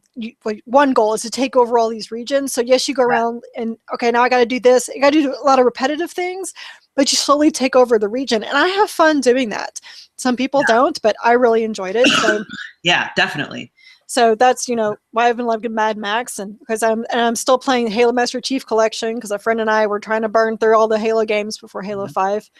one goal is to take over all these regions. So yes, you go around and, okay, now I got to do this. I got to do a lot of repetitive things, but you slowly take over the region. And I have fun doing that. Some people don't, but I really enjoyed it. So yeah, definitely. So that's, why I've been loving Mad Max, and because I'm still playing the Halo Master Chief Collection, because a friend and I were trying to burn through all the Halo games before Halo 5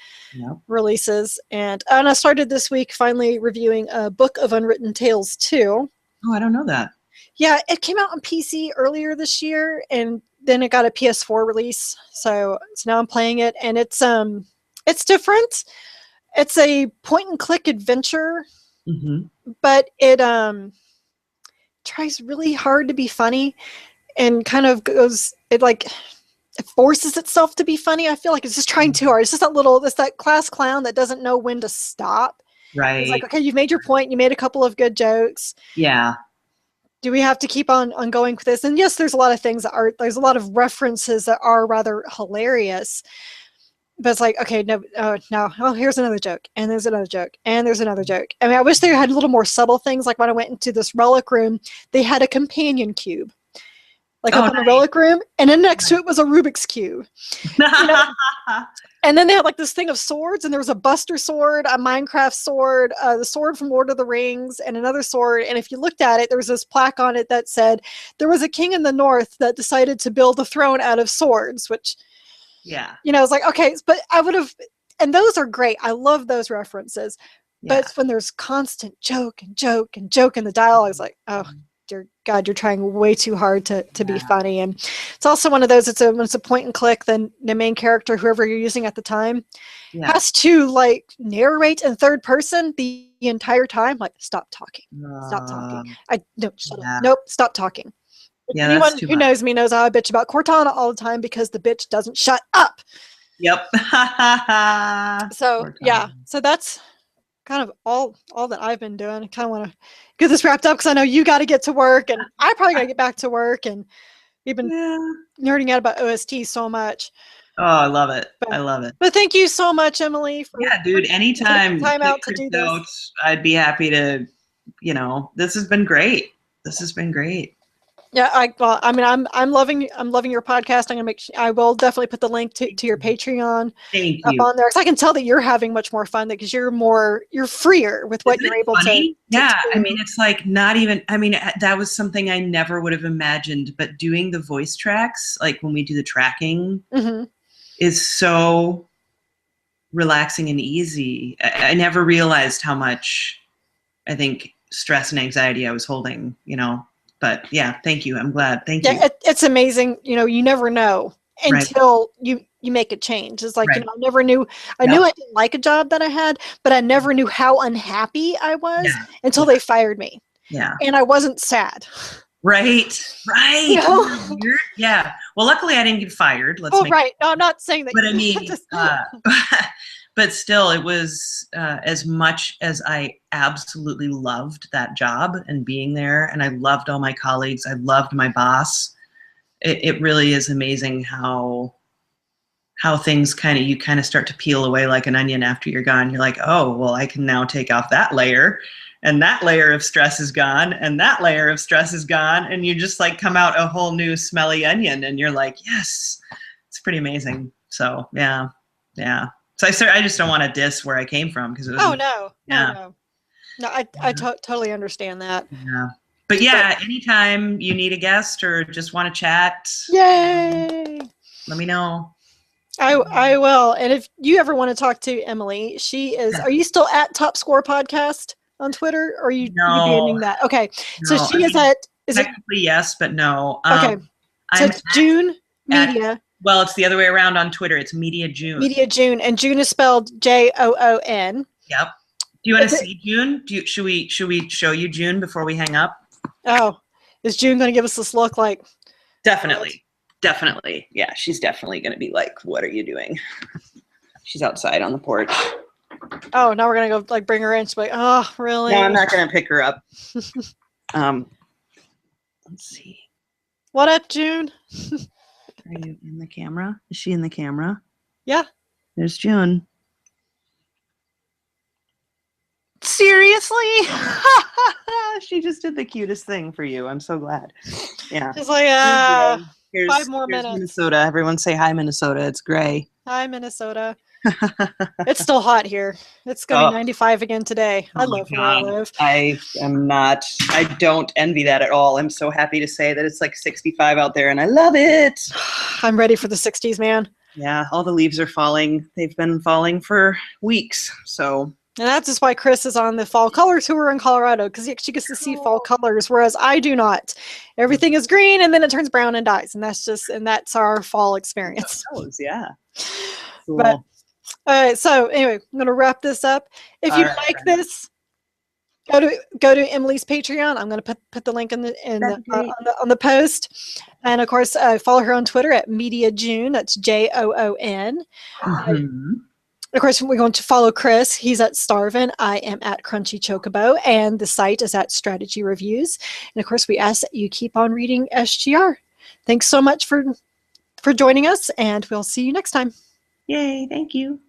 releases. And I started this week finally reviewing a Book of Unwritten Tales 2. Oh, I don't know that. Yeah, it came out on PC earlier this year, and then it got a PS4 release. So now I'm playing it, and it's different. It's a point and click adventure, but it tries really hard to be funny, and kind of it forces itself to be funny. I feel like it's just trying too hard. It's just that class clown that doesn't know when to stop. Right. It's like, okay, you've made your point. You made a couple of good jokes. Yeah. Do we have to keep on going with this? And yes, there's a lot of things there's a lot of references that are rather hilarious. But it's like, okay, no. Oh, here's another joke, and there's another joke, and there's another joke. I mean, I wish they had a little more subtle things. Like when I went into this relic room, they had a companion cube, like Oh, up in the nice. relic room, and then next to it was a Rubik's Cube. You know? And then they had like this thing of swords, and there was a Buster sword, a Minecraft sword, the sword from Lord of the Rings, and another sword. And if you looked at it, there was this plaque on it that said, there was a king in the north that decided to build a throne out of swords, which, Yeah. you know, I was like, okay, but I would have, and those are great. I love those references. But Yeah. it's when there's constant joke and joke and joke in the dialogue, it's like, oh, dear God, you're trying way too hard to be funny. And it's also one of those, when it's a point and click, then the main character, whoever you're using at the time, has to like narrate in third person the entire time. Like, stop talking. Stop talking. No, shut up. Nope, stop talking. Yeah, anyone who knows me knows how I bitch about Cortana all the time because the bitch doesn't shut up. Yep. So yeah, so that's kind of all that I've been doing. I kind of want to get this wrapped up because I know you got to get to work, and I probably got to get back to work. And we've been nerding out about OST so much. Oh, I love it. I love it. But thank you so much, Emily. Dude, anytime time out to do this. I'd be happy to, this has been great. Yeah, I'm loving your podcast. I will definitely put the link to your Patreon up on there, because I can tell that you're having much more fun because you're freer with what you're able to. Yeah, I mean, it's like not even. I mean, that was something I never would have imagined. But doing the voice tracks, like when we do the tracking, is so relaxing and easy. I never realized how much, I think, stress and anxiety I was holding. But yeah, thank you. I'm glad. Thank you. It's amazing. You never know until you make a change. It's like, I never knew. I knew I didn't like a job that I had, but I never knew how unhappy I was until they fired me. Yeah. And I wasn't sad. Right. Weird. Yeah. Well, luckily I didn't get fired. No, I'm not saying that. But I mean, but still, it was as much as I absolutely loved that job and being there, and I loved all my colleagues. I loved my boss. It really is amazing how things you kind of start to peel away like an onion after you're gone. You're like, oh, well, I can now take off that layer, and that layer of stress is gone, and that layer of stress is gone, and you just like come out a whole new smelly onion, and you're like, yes, it's pretty amazing. So yeah. So I just don't want to diss where I came from, because it was. No, I totally understand that. Yeah. But yeah, anytime you need a guest or just want to chat, yay! Let me know. I will. And if you ever want to talk to Emily, she is. Are you still at Top Score Podcast on Twitter, or are you abandoning that? Okay, so she is at. Technically, yes, but no. Okay, so it's Joon Media. Well, it's the other way around on Twitter. It's Media Joon. Media Joon, and Joon is spelled Joon. Yep. Do you want to see Joon? Should we show you Joon before we hang up? Oh, is Joon going to give us this look like? Definitely. Yeah, she's definitely going to be like, "What are you doing?" She's outside on the porch. Oh, now we're going to go like bring her in. She's like, "Oh, really?" No, I'm not going to pick her up. Let's see. What up, Joon? Are you in the camera? Is she in the camera? Yeah. There's Joon. Seriously? She just did the cutest thing for you. I'm so glad. Yeah. She's like, 5 more minutes. Minnesota. Everyone say hi, Minnesota. It's gray. Hi, Minnesota. It's still hot here. It's going to be 95 again today. I love where I live. I don't envy that at all. I'm so happy to say that it's like 65 out there, and I love it. I'm ready for the 60s, man. Yeah, all the leaves are falling. They've been falling for weeks. So. And that's just why Chris is on the fall color tour in Colorado, because she gets to see fall colors, whereas I do not. Everything is green, and then it turns brown and dies, and that's our fall experience. Yeah. Cool. But all right, so anyway, I'm going to wrap this up. If you like this, go to Emily's Patreon. I'm going to put the link on the post, and of course, follow her on Twitter at Media Joon. That's JOON. Of course, we're going to follow Chris. He's at Starvin. I am at Crunchy Chocobo, and the site is at Strategy Reviews. And of course, we ask that you keep on reading SGR. Thanks so much for joining us, and we'll see you next time. Yay! Thank you.